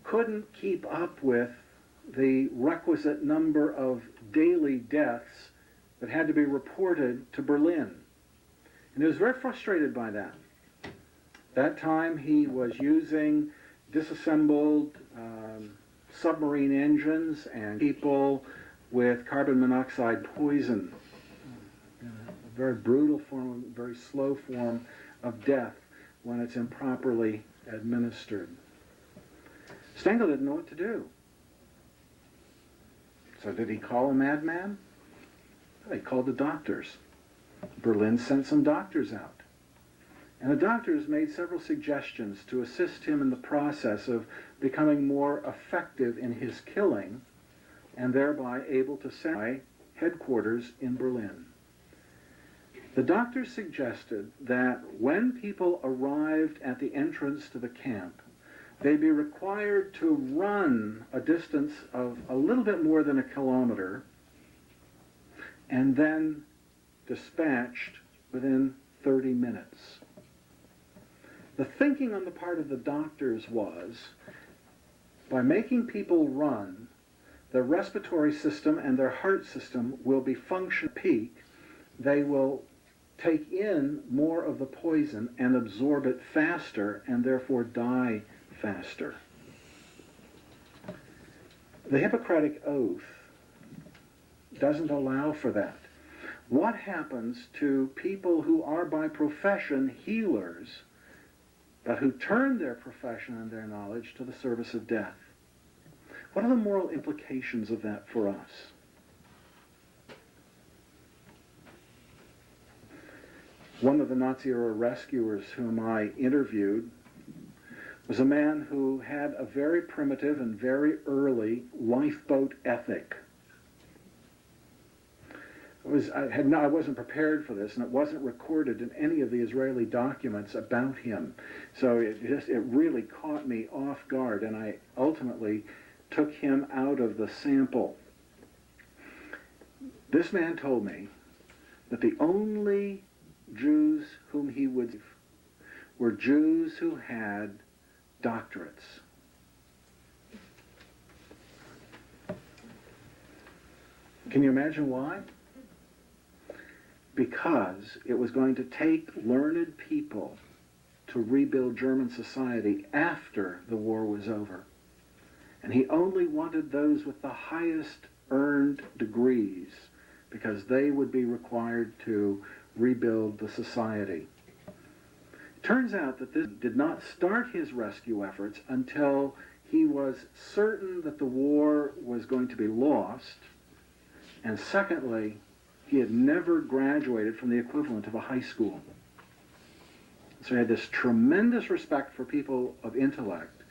couldn't keep up with the requisite number of daily deaths that had to be reported to Berlin. And he was very frustrated by that. That time he was using disassembled submarine engines and people with carbon monoxide poison. A very brutal form, a very slow form of death when it's improperly administered. Stangl didn't know what to do. So did he call a madman? He called the doctors. Berlin sent some doctors out. And the doctors made several suggestions to assist him in the process of becoming more effective in his killing and thereby able to send headquarters in Berlin. The doctors suggested that when people arrived at the entrance to the camp, they be required to run a distance of a little bit more than a kilometer and then dispatched within 30 minutes. The thinking on the part of the doctors was, by making people run, their respiratory system and their heart system will be function peak. They will take in more of the poison and absorb it faster and therefore die faster. The Hippocratic Oath doesn't allow for that. What happens to people who are by profession healers, but who turn their profession and their knowledge to the service of death? What are the moral implications of that for us? One of the Nazi-era rescuers whom I interviewed was a man who had a very primitive and very early lifeboat ethic. I wasn't prepared for this, and it wasn't recorded in any of the Israeli documents about him. So it really caught me off guard, and I ultimately took him out of the sample. This man told me that the only Jews whom he would save were Jews who had doctorates. Can you imagine why? Because it was going to take learned people to rebuild German society after the war was over. And he only wanted those with the highest earned degrees because they would be required to rebuild the society. It turns out that this did not start his rescue efforts until he was certain that the war was going to be lost, and secondly, he had never graduated from the equivalent of a high school. So he had this tremendous respect for people of intellect,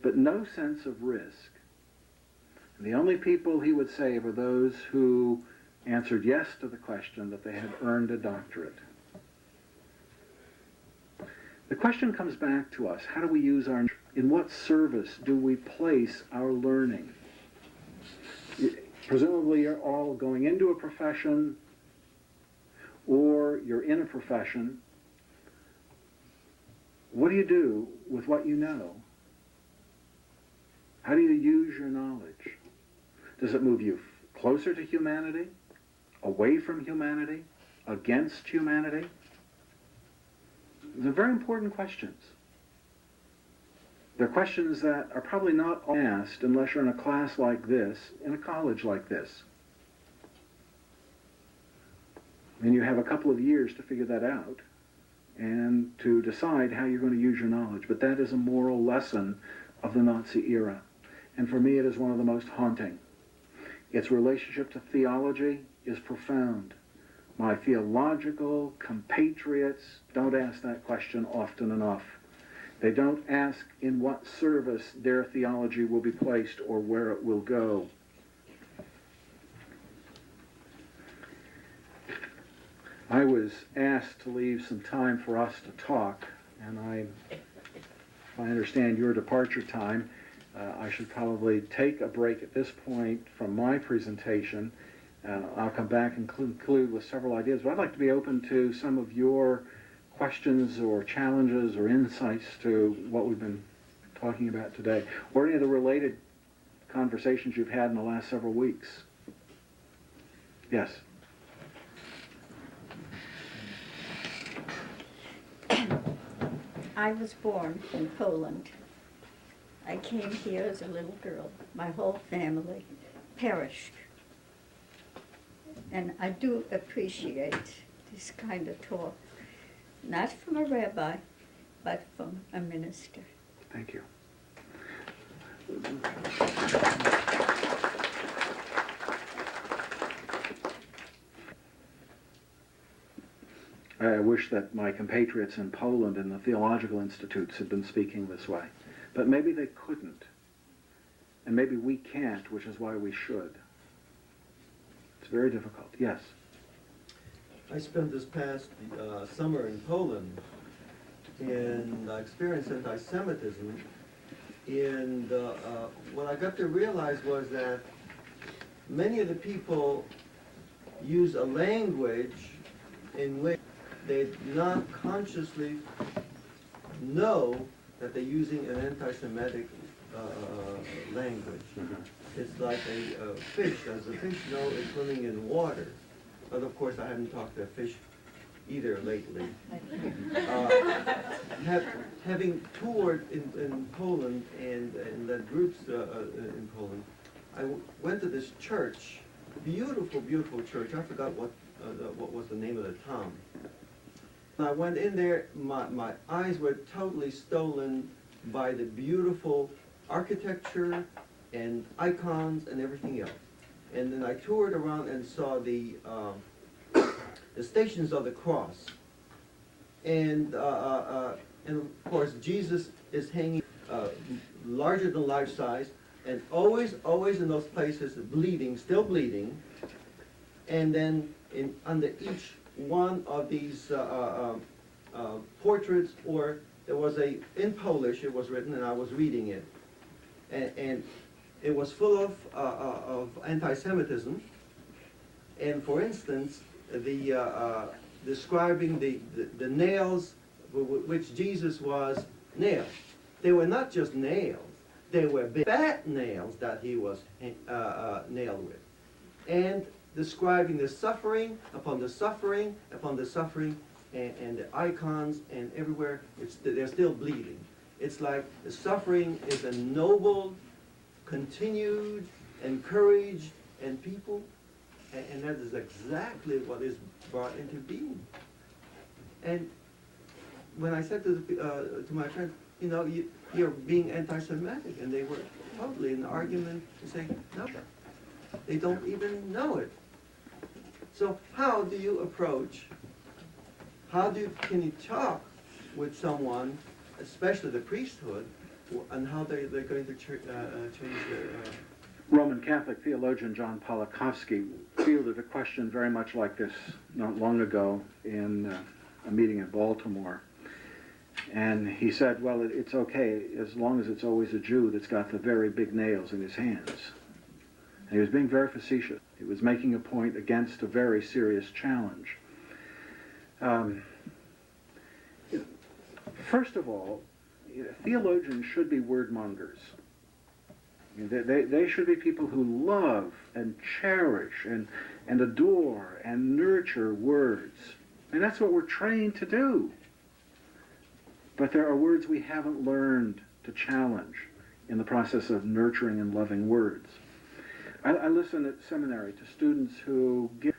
but no sense of risk. And the only people he would save are those who answered yes to the question that they had earned a doctorate. The question comes back to us: how do we use our, in what service do we place our learning? Presumably you're all going into a profession, or you're in a profession. What do you do with what you know? How do you use your knowledge? Does it move you closer to humanity, away from humanity, against humanity? They're very important questions. They're questions that are probably not asked unless you're in a class like this, in a college like this. And you have a couple of years to figure that out and to decide how you're going to use your knowledge. But that is a moral lesson of the Nazi era. And for me, it is one of the most haunting. Its relationship to theology is profound. My theological compatriots don't ask that question often enough. They don't ask in what service their theology will be placed or where it will go. I was asked to leave some time for us to talk, and if I understand your departure time, I should probably take a break at this point from my presentation. I'll come back and conclude with several ideas, but I'd like to be open to some of your questions or challenges or insights to what we've been talking about today, or any of the related conversations you've had in the last several weeks. Yes? I was born in Poland. I came here as a little girl. My whole family perished. And I do appreciate this kind of talk, not from a rabbi, but from a minister. Thank you. I wish that my compatriots in Poland in the theological institutes had been speaking this way. But maybe they couldn't. And maybe we can't, which is why we should. It's very difficult. Yes? I spent this past summer in Poland, and I experienced anti-Semitism. And what I got to realize was that many of the people use a language in which they not consciously know that they're using an anti-Semitic language. Mm-hmm. It's like a fish. As a fish knows it's swimming in water. But of course I haven't talked to a fish either lately. Having toured in Poland and led groups in Poland, I went to this church, beautiful, beautiful church. I forgot what was the name of the town. When I went in there, my eyes were totally stolen by the beautiful architecture and icons and everything else. And then I toured around and saw the Stations of the Cross. And of course, Jesus is hanging larger than life size, and always in those places bleeding, still bleeding. And then under each one of these portraits, or there was in Polish, it was written, and I was reading it, and it was full of anti-Semitism. And for instance, describing the nails with which Jesus was nailed. They were not just nails; they were big, fat nails that he was nailed with, and describing the suffering upon the suffering upon the suffering, and the icons, and everywhere they're still bleeding. It's like the suffering is ennobled, continued, encouraged, and people, and that is exactly what is brought into being. And when I said to my friends, you know, you're being anti-Semitic, and they were totally in argument to say, no, they don't even know it. So how do you approach, can you talk with someone, especially the priesthood, and how they're going to change their... Roman Catholic theologian John Polakowski fielded a question very much like this not long ago in a meeting in Baltimore. And he said, well, it's okay as long as it's always a Jew that's got the very big nails in his hands. And he was being very facetious. He was making a point against a very serious challenge. First of all, theologians should be word mongers. They should be people who love and cherish and adore and nurture words. And that's what we're trained to do. But there are words we haven't learned to challenge in the process of nurturing and loving words. I listen at seminary to students who give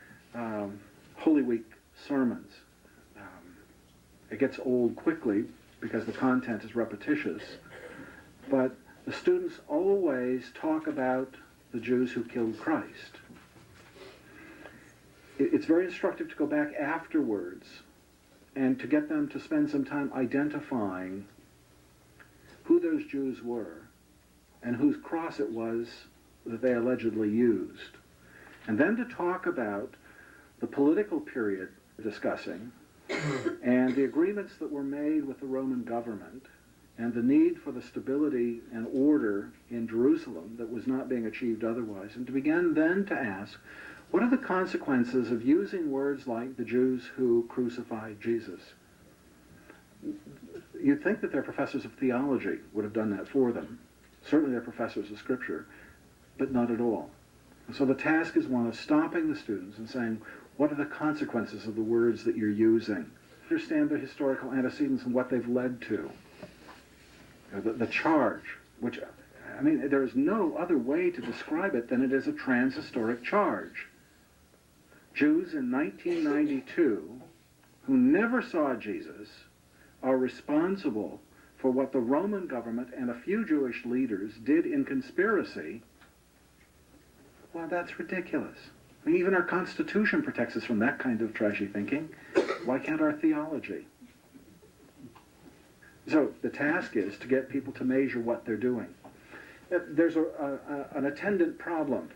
Holy Week sermons. It gets old quickly because the content is repetitious, but the students always talk about the Jews who killed Christ. It's very instructive to go back afterwards and to get them to spend some time identifying who those Jews were and whose cross it was that they allegedly used. And then to talk about the political period we're discussing and the agreements that were made with the Roman government and the need for the stability and order in Jerusalem that was not being achieved otherwise, and to begin then to ask, what are the consequences of using words like the Jews who crucified Jesus? You'd think that their professors of theology would have done that for them. Certainly their professors of Scripture, but not at all. And so the task is one of stopping the students and saying, what are the consequences of the words that you're using? Understand their historical antecedents and what they've led to. The charge, which, I mean, there is no other way to describe it than it is a transhistoric charge. Jews in 1992 who never saw Jesus are responsible for what the Roman government and a few Jewish leaders did in conspiracy. Well, that's ridiculous. I mean, even our Constitution protects us from that kind of trashy thinking. Why can't our theology? So the task is to get people to measure what they're doing. There's an attendant problem.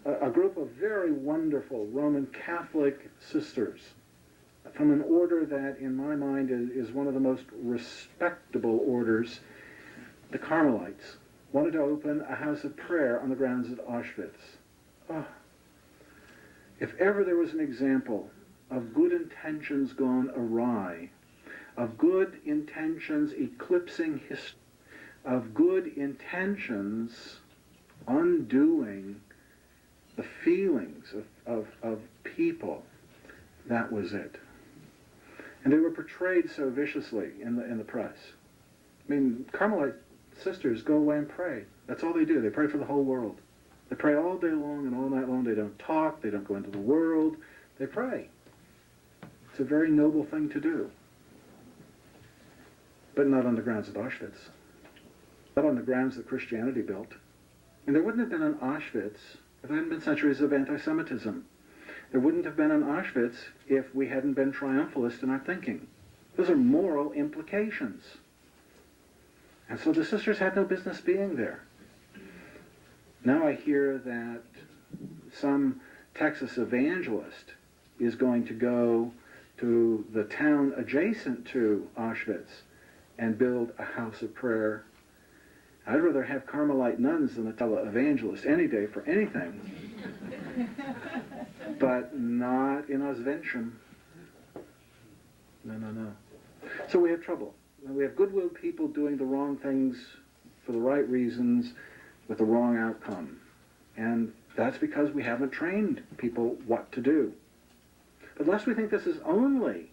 A group of very wonderful Roman Catholic sisters from an order that, in my mind, is one of the most respectable orders, the Carmelites, wanted to open a house of prayer on the grounds at Auschwitz. Oh. If ever there was an example of good intentions gone awry, of good intentions eclipsing history, of good intentions undoing the feelings of people, that was it. And they were portrayed so viciously in the press. I mean, Carmelite sisters go away and pray. That's all they do. They pray for the whole world. They pray all day long and all night long. They don't talk. They don't go into the world. They pray. It's a very noble thing to do. But not on the grounds of Auschwitz. Not on the grounds that Christianity built. And there wouldn't have been an Auschwitz if there hadn't been centuries of anti-Semitism. There wouldn't have been an Auschwitz if we hadn't been triumphalist in our thinking. Those are moral implications. And so the sisters had no business being there. Now I hear that some Texas evangelist is going to go to the town adjacent to Auschwitz and build a house of prayer. I'd rather have Carmelite nuns than a televangelist any day for anything, but not in Oswiecim. No. So we have trouble. We have goodwill people doing the wrong things for the right reasons with the wrong outcome. And that's because we haven't trained people what to do. But lest we think this is only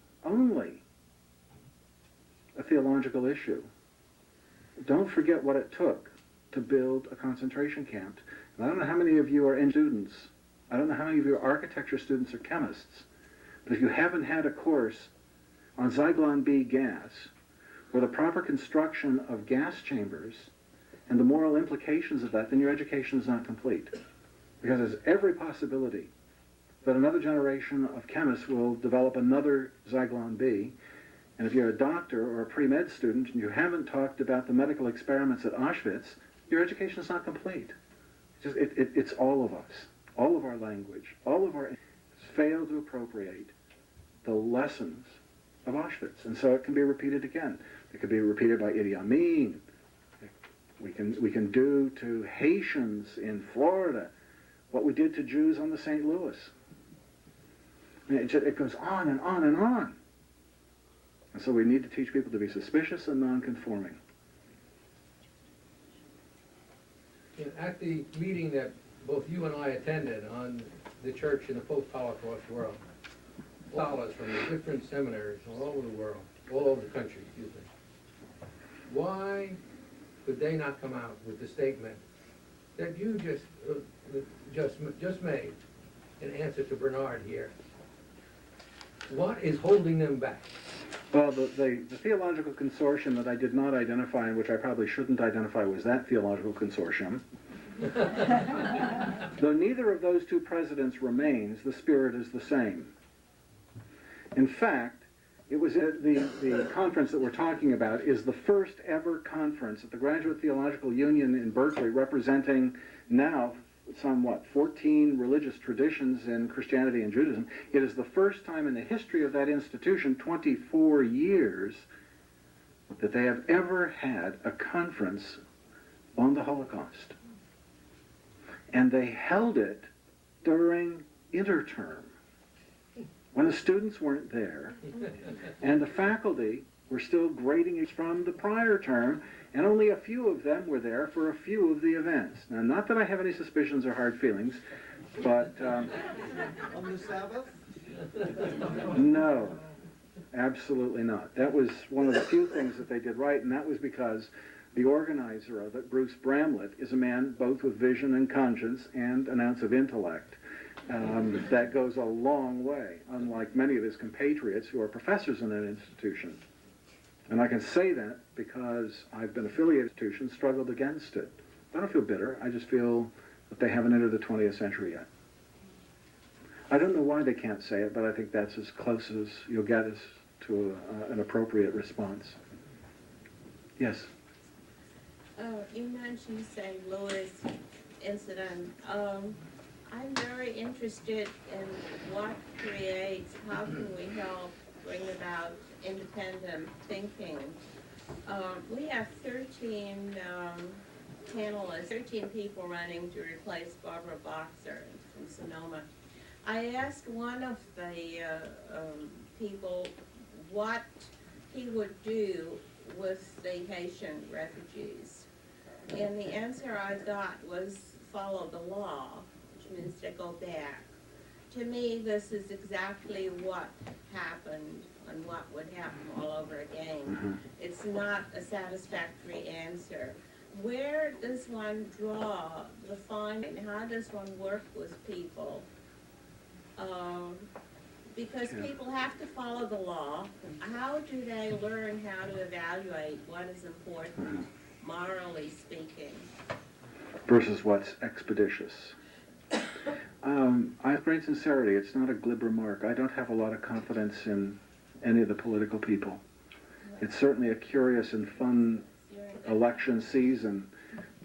a theological issue, don't forget what it took to build a concentration camp. And I don't know how many of you are students. I don't know how many of you are architecture students or chemists. But if you haven't had a course on Zyklon B gas, or the proper construction of gas chambers, and the moral implications of that, then your education is not complete. Because there's every possibility that another generation of chemists will develop another Zyklon B, and if you're a doctor or a pre-med student and you haven't talked about the medical experiments at Auschwitz, your education is not complete. It's all of us, all of our language, all of our fail to appropriate the lessons of Auschwitz. And so it can be repeated again. It could be repeated by Idi Amin. We can do to Haitians in Florida what we did to Jews on the St. Louis. I mean, it goes on and on and on. And so we need to teach people to be suspicious and non-conforming. At the meeting that both you and I attended on the church in the post-Holocaust world, scholars from the different seminaries all over the world, all over the country, excuse me, why could they not come out with the statement that you just made in answer to Bernard here? What is holding them back? Well, the theological consortium that I did not identify, and which I probably shouldn't identify, was that theological consortium. Though neither of those two presidents remains, the spirit is the same. In fact, it was the conference that we're talking about is the first ever conference at the Graduate Theological Union in Berkeley, representing now some, 14 religious traditions in Christianity and Judaism. It is the first time in the history of that institution, 24 years, that they have ever had a conference on the Holocaust. And they held it during interterm, when the students weren't there, and the faculty were still grading it from the prior term, and only a few of them were there for a few of the events. Now, not that I have any suspicions or hard feelings, but... On the Sabbath? No, absolutely not. That was one of the few things that they did right, and that was because the organizer of it, Bruce Bramlett, is a man both with vision and conscience and an ounce of intellect. That goes a long way, unlike many of his compatriots who are professors in that institution. And I can say that because I've been affiliated with institutions, struggled against it. I don't feel bitter. I just feel that they haven't entered the 20th century yet. I don't know why they can't say it, but I think that's as close as you'll get as to an appropriate response. Yes? You mentioned St. Louis incident. I'm very interested in what creates, how can we help bring about independent thinking. We have 13 panelists, 13 people running to replace Barbara Boxer from Sonoma. I asked one of the people what he would do with the Haitian refugees. And the answer I got was follow the law, which means to go back. To me, this is exactly what happened and what would happen all over again. Mm-hmm. It's not a satisfactory answer. Where does one draw the finding? How does one work with people? Because people have to follow the law. How do they learn how to evaluate what is important, morally speaking? Versus what's expeditious. I have great sincerity. It's not a glib remark. I don't have a lot of confidence in any of the political people. It's certainly a curious and fun election season,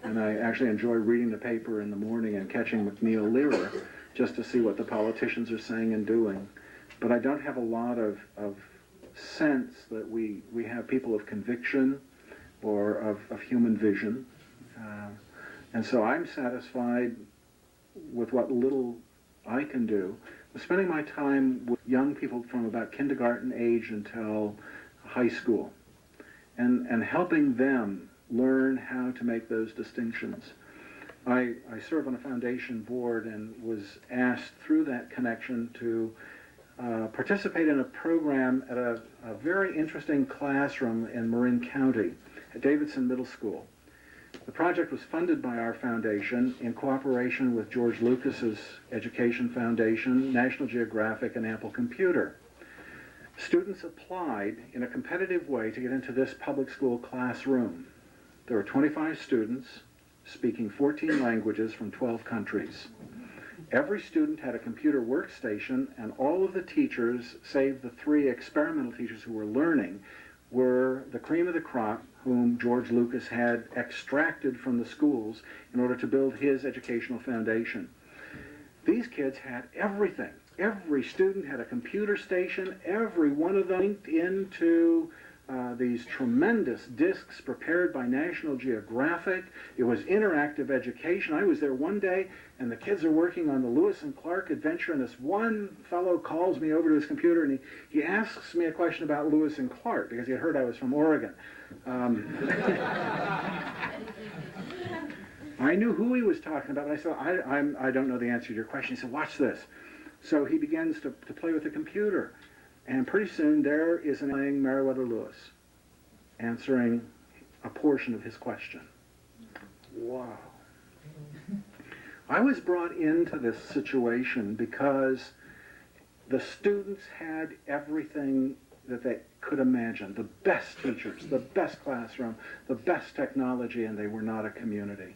and I actually enjoy reading the paper in the morning and catching McNeil Lehrer just to see what the politicians are saying and doing. But I don't have a lot of sense that we have people of conviction or of human vision. And so I'm satisfied with what little I can do. I'm spending my time with young people from about kindergarten age until high school and helping them learn how to make those distinctions. I serve on a foundation board and was asked through that connection to participate in a program at a very interesting classroom in Marin County at Davidson Middle School, The project was funded by our foundation in cooperation with George Lucas's Education Foundation, National Geographic, and Apple Computer. Students applied in a competitive way to get into this public school classroom. There were 25 students speaking 14 languages from 12 countries. Every student had a computer workstation, and all of the teachers, save the 3 experimental teachers who were learning, were the cream of the crop whom George Lucas had extracted from the schools in order to build his educational foundation. These kids had everything. Every student had a computer station. Every one of them linked into these tremendous discs prepared by National Geographic. It was interactive education. I was there one day, and the kids are working on the Lewis and Clark adventure, and this one fellow calls me over to his computer, and he asks me a question about Lewis and Clark, because he had heard I was from Oregon. I knew who he was talking about, but I said, I don't know the answer to your question. He said, watch this. So he begins to play with the computer. And pretty soon there is an playing Meriwether Lewis answering a portion of his question. Wow. I was brought into this situation because the students had everything that they could imagine. The best teachers, the best classroom, the best technology, and they were not a community.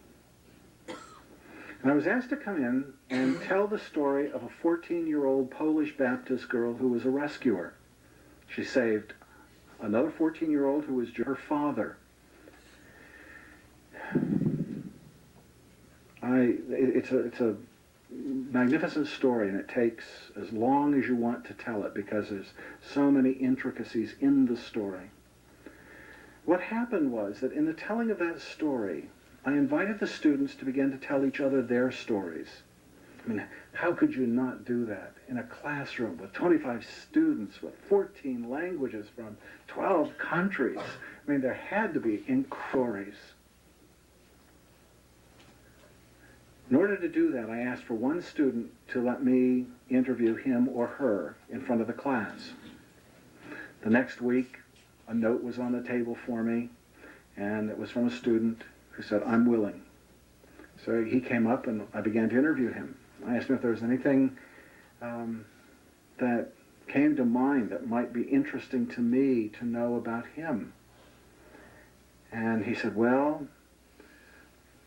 And I was asked to come in and tell the story of a 14-year-old Polish Baptist girl who was a rescuer. She saved another 14-year-old who was her father. It's a magnificent story, and it takes as long as you want to tell it because there's so many intricacies in the story. What happened was that in the telling of that story, I invited the students to begin to tell each other their stories. I mean, how could you not do that in a classroom with 25 students with 14 languages from 12 countries? I mean, there had to be stories. In order to do that, I asked for one student to let me interview him or her in front of the class. The next week, a note was on the table for me, and it was from a student who said, I'm willing. So he came up and I began to interview him. I asked him if there was anything that came to mind that might be interesting to me to know about him. And he said, well,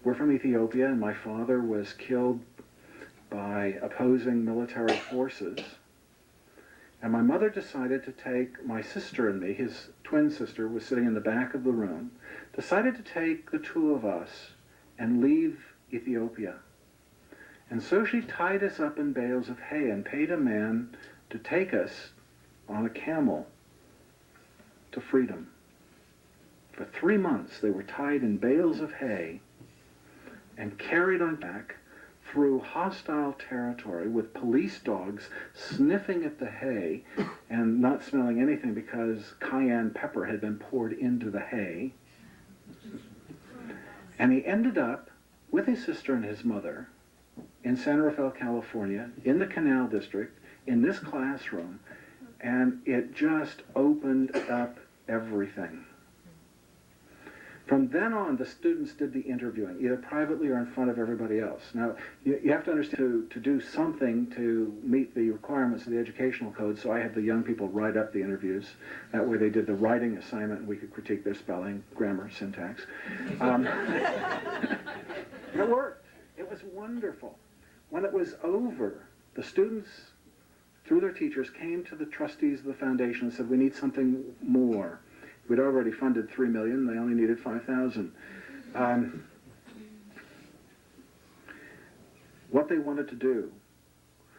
we're from Ethiopia, and my father was killed by opposing military forces. And my mother decided to take my sister and me, his twin sister was sitting in the back of the room, decided to take the 2 of us and leave Ethiopia. And so she tied us up in bales of hay and paid a man to take us on a camel to freedom. For 3 months they were tied in bales of hay and carried on back through hostile territory with police dogs sniffing at the hay and not smelling anything because cayenne pepper had been poured into the hay. And he ended up with his sister and his mother in San Rafael, California, in the Canal District, in this classroom, and it just opened up everything. From then on, the students did the interviewing, either privately or in front of everybody else. Now, you have to understand, to do something to meet the requirements of the educational code, so I had the young people write up the interviews. That way they did the writing assignment, and we could critique their spelling, grammar, syntax. It worked. It was wonderful. When it was over, the students, through their teachers, came to the trustees of the foundation and said, we need something more. We'd already funded $3 million. They only needed $5,000. What they wanted to do,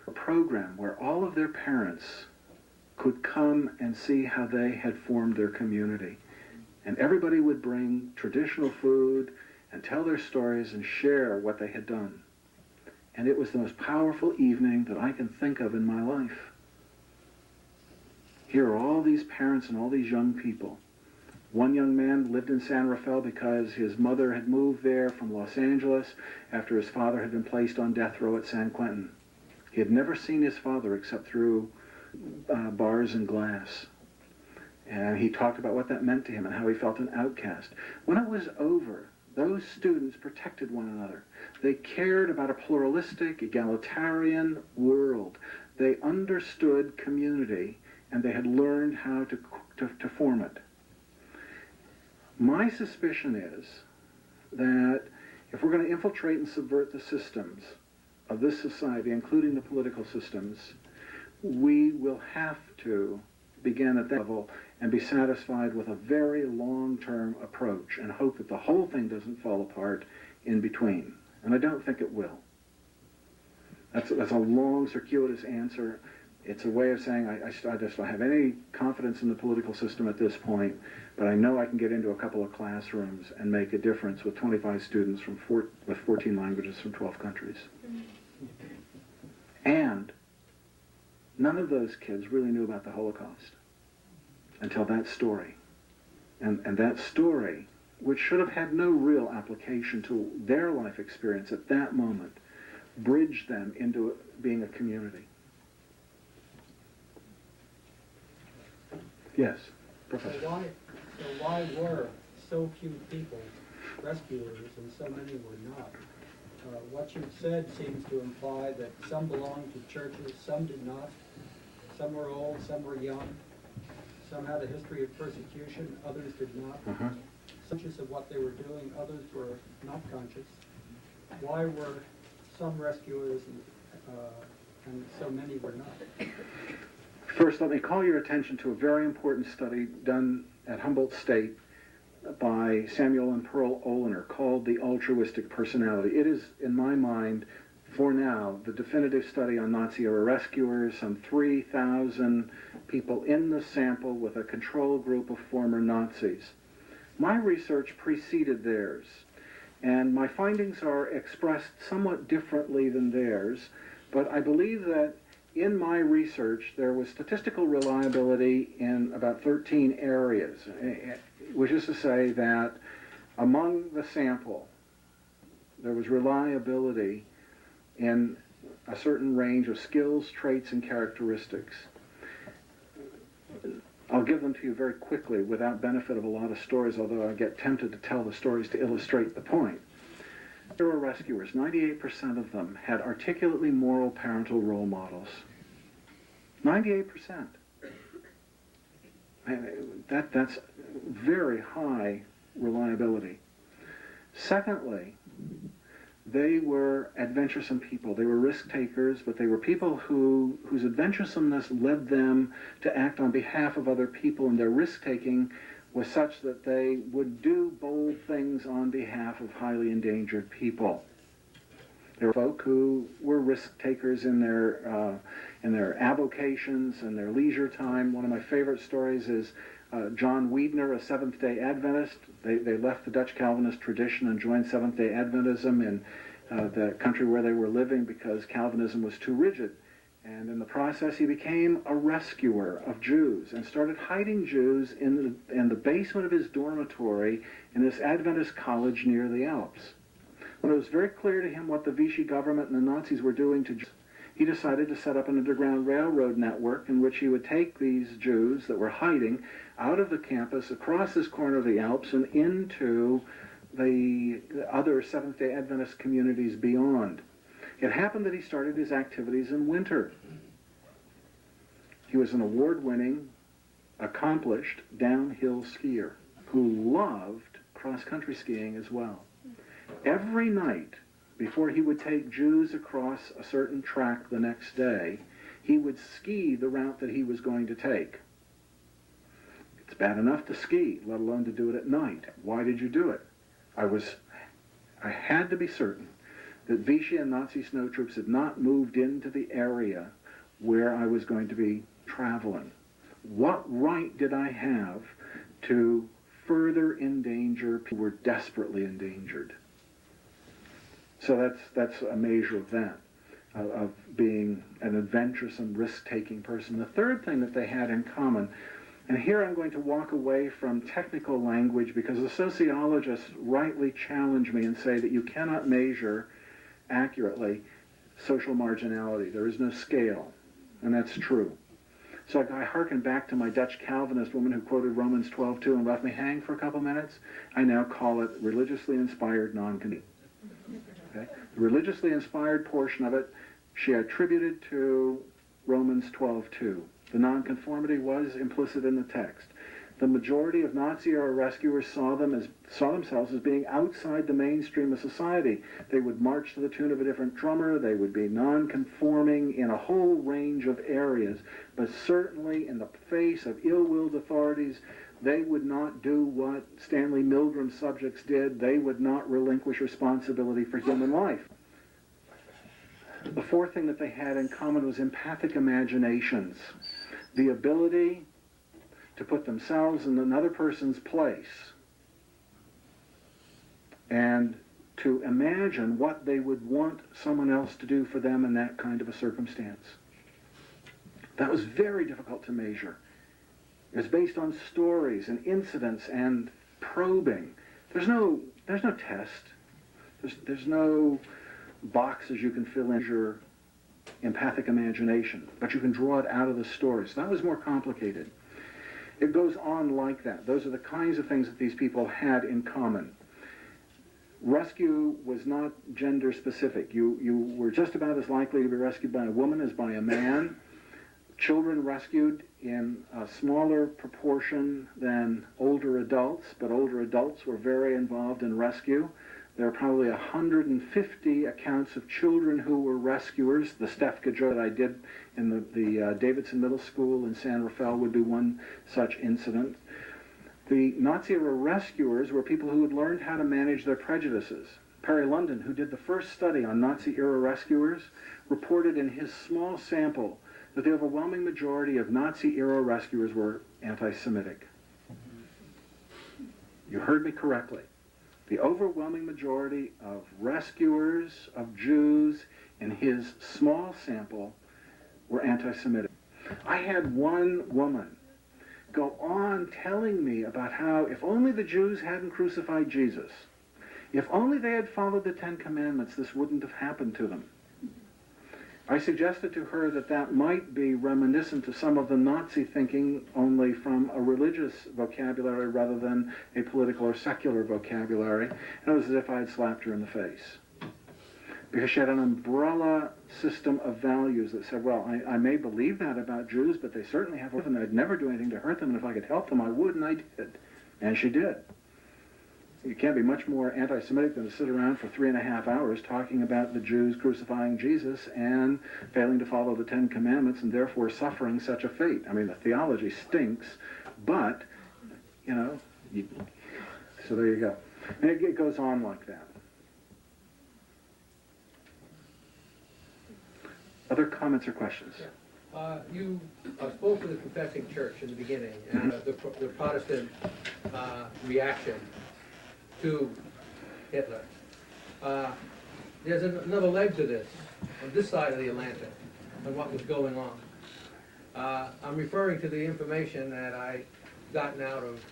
a program where all of their parents could come and see how they had formed their community. And everybody would bring traditional food and tell their stories and share what they had done. And it was the most powerful evening that I can think of in my life. Here are all these parents and all these young people. One young man lived in San Rafael because his mother had moved there from Los Angeles after his father had been placed on death row at San Quentin. He had never seen his father except through bars and glass. And he talked about what that meant to him and how he felt an outcast. When it was over, those students protected one another. They cared about a pluralistic, egalitarian world. They understood community, and they had learned how to form it. My suspicion is that if we're going to infiltrate and subvert the systems of this society, including the political systems, we will have to begin at that level and be satisfied with a very long-term approach and hope that the whole thing doesn't fall apart in between. And I don't think it will. That's a long, circuitous answer. It's a way of saying I just don't have any confidence in the political system at this point, but I know I can get into a couple of classrooms and make a difference with 25 students with 14 languages from 12 countries. And none of those kids really knew about the Holocaust until that story. And that story, which should have had no real application to their life experience at that moment, bridged them into being a community. Yes, Professor. So why were so few people rescuers and so many were not? What you've said seems to imply that some belonged to churches, some did not. Some were old, some were young. Some had a history of persecution, others did not. Conscious of what they were doing, others were not conscious. Why were some rescuers and so many were not? First, let me call your attention to a very important study done at Humboldt State by Samuel and Pearl Oliner called The Altruistic Personality. It is, in my mind, for now, the definitive study on Nazi-era rescuers, some 3,000 people in the sample with a control group of former Nazis. My research preceded theirs, and my findings are expressed somewhat differently than theirs, but I believe that in my research there was statistical reliability in about 13 areas, which is to say that among the sample there was reliability in a certain range of skills, traits, and characteristics. I'll give them to you very quickly without benefit of a lot of stories, although I get tempted to tell the stories to illustrate the point. There were rescuers. 98% of them had articulately moral parental role models. 98%. That's very high reliability. Secondly, they were adventuresome people. They were risk takers, but they were people whose adventuresomeness led them to act on behalf of other people, and their risk-taking was such that they would do bold things on behalf of highly endangered people. There were folk who were risk takers in their avocations and their leisure time. One of my favorite stories is John Wiedner, a Seventh-day Adventist. They left the Dutch Calvinist tradition and joined Seventh-day Adventism in the country where they were living because Calvinism was too rigid. And in the process, he became a rescuer of Jews and started hiding Jews in the basement of his dormitory in this Adventist college near the Alps. When it was very clear to him what the Vichy government and the Nazis were doing to Jews, he decided to set up an underground railroad network in which he would take these Jews that were hiding out of the campus, across this corner of the Alps, and into the other Seventh-day Adventist communities beyond. It happened that he started his activities in winter. He was an award-winning, accomplished downhill skier who loved cross-country skiing as well. Every night, before he would take Jews across a certain track the next day, he would ski the route that he was going to take. It's bad enough to ski, let alone to do it at night. Why did you do it? I had to be certain that Vichy and Nazi snow troops had not moved into the area where I was going to be traveling. What right did I have to further endanger people who were desperately endangered? So that's a measure of that, of being an adventuresome, risk-taking person. The third thing that they had in common, and here I'm going to walk away from technical language because the sociologists rightly challenge me and say that you cannot measure accurately social marginality. There is no scale, and that's true. So I hearken back to my Dutch Calvinist woman who quoted Romans 12:2 and left me hang for a couple minutes. I now call it religiously inspired non-conformity. Okay? The religiously inspired portion of it, she attributed to Romans 12:2. The nonconformity was implicit in the text. The majority of Nazi-era rescuers saw themselves as being outside the mainstream of society. They would march to the tune of a different drummer. They would be non-conforming in a whole range of areas. But certainly in the face of ill-willed authorities, they would not do what Stanley Milgram's subjects did. They would not relinquish responsibility for human life. The fourth thing that they had in common was empathic imaginations. The ability to put themselves in another person's place and to imagine what they would want someone else to do for them in that kind of a circumstance. That was very difficult to measure. It was based on stories and incidents and probing. There's no test. There's no boxes you can fill in your empathic imagination, but you can draw it out of the stories. That was more complicated. It goes on like that. Those are the kinds of things that these people had in common. Rescue was not gender specific. You were just about as likely to be rescued by a woman as by a man. Children rescued in a smaller proportion than older adults, but older adults were very involved in rescue. There are probably 150 accounts of children who were rescuers. The Stefka that I did in the Davidson Middle School in San Rafael would be one such incident. The Nazi-era rescuers were people who had learned how to manage their prejudices. Perry London, who did the first study on Nazi-era rescuers, reported in his small sample that the overwhelming majority of Nazi-era rescuers were anti-Semitic. You heard me correctly. The overwhelming majority of rescuers of Jews in his small sample were anti-Semitic. I had one woman go on telling me about how if only the Jews hadn't crucified Jesus, if only they had followed the Ten Commandments, this wouldn't have happened to them. I suggested to her that that might be reminiscent of some of the Nazi thinking, only from a religious vocabulary rather than a political or secular vocabulary. And it was as if I had slapped her in the face. Because she had an umbrella system of values that said, well, I may believe that about Jews, but they certainly have, and I'd never do anything to hurt them, and if I could help them, I would, and I did. And she did. You can't be much more anti-Semitic than to sit around for 3.5 hours talking about the Jews crucifying Jesus and failing to follow the Ten Commandments and therefore suffering such a fate. I mean, the theology stinks, but, you know, so there you go. And it goes on like that. Other comments or questions? You spoke to the confessing church in the beginning and the Protestant reaction to Hitler. There's another leg to this, on this side of the Atlantic, and what was going on. I'm referring to the information that I gotten out of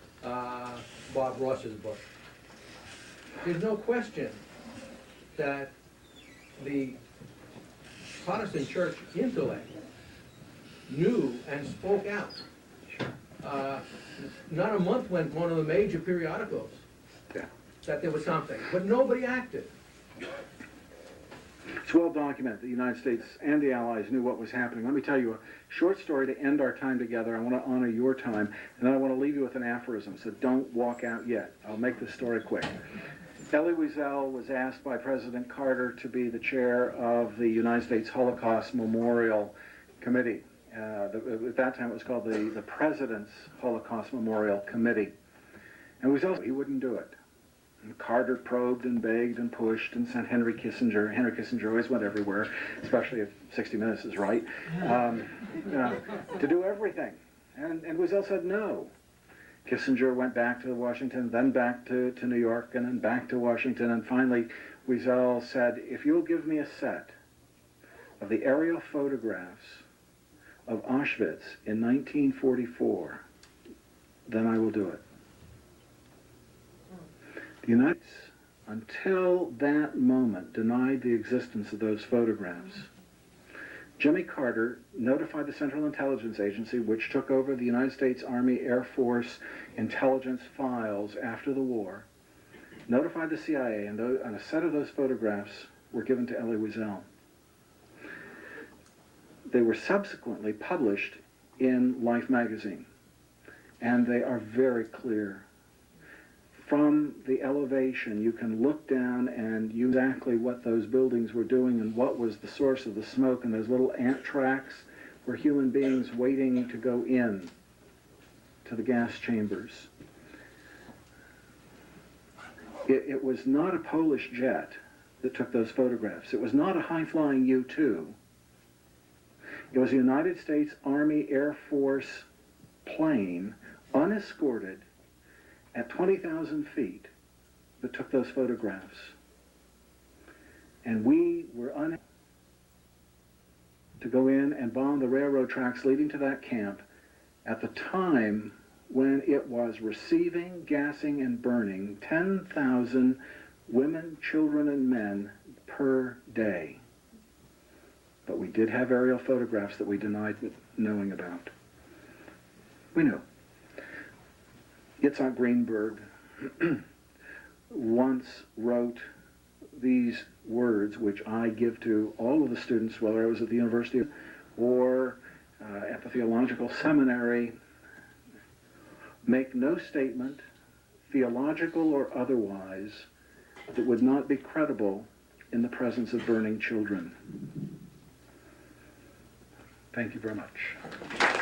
Bob Ross's book. There's no question that the Protestant church intellect knew and spoke out. Not a month went one of the major periodicals that there was something, but nobody acted. It's well documented. The United States and the Allies knew what was happening. Let me tell you a short story to end our time together. I want to honor your time, and then I want to leave you with an aphorism, so don't walk out yet. I'll make this story quick. Elie Wiesel was asked by President Carter to be the chair of the United States Holocaust Memorial Committee. At that time it was called the President's Holocaust Memorial Committee. And Wiesel, he wouldn't do it. And Carter probed and begged and pushed and sent Henry Kissinger. Henry Kissinger always went everywhere, especially if 60 Minutes is right, to do everything. And Wiesel said no. Kissinger went back to Washington, then back to New York, and then back to Washington, and finally Wiesel said, if you'll give me a set of the aerial photographs of Auschwitz in 1944, then I will do it. The United States, until that moment, denied the existence of those photographs. Jimmy Carter notified the Central Intelligence Agency, which took over the United States Army Air Force intelligence files after the war, notified the CIA, and a set of those photographs were given to Elie Wiesel. They were subsequently published in Life magazine, and they are very clear. From the elevation, you can look down and use exactly what those buildings were doing and what was the source of the smoke, and those little ant tracks were human beings waiting to go in to the gas chambers. It was not a Polish jet that took those photographs. It was not a high-flying U-2. It was a United States Army Air Force plane, unescorted, at 20,000 feet, that took those photographs. And we were unable to go in and bomb the railroad tracks leading to that camp at the time when it was receiving, gassing, and burning 10,000 women, children, and men per day. But we did have aerial photographs that we denied knowing about. We knew. Yitzhak Greenberg once wrote these words, which I give to all of the students, whether I was at the university or at the theological seminary: make no statement, theological or otherwise, that would not be credible in the presence of burning children. Thank you very much.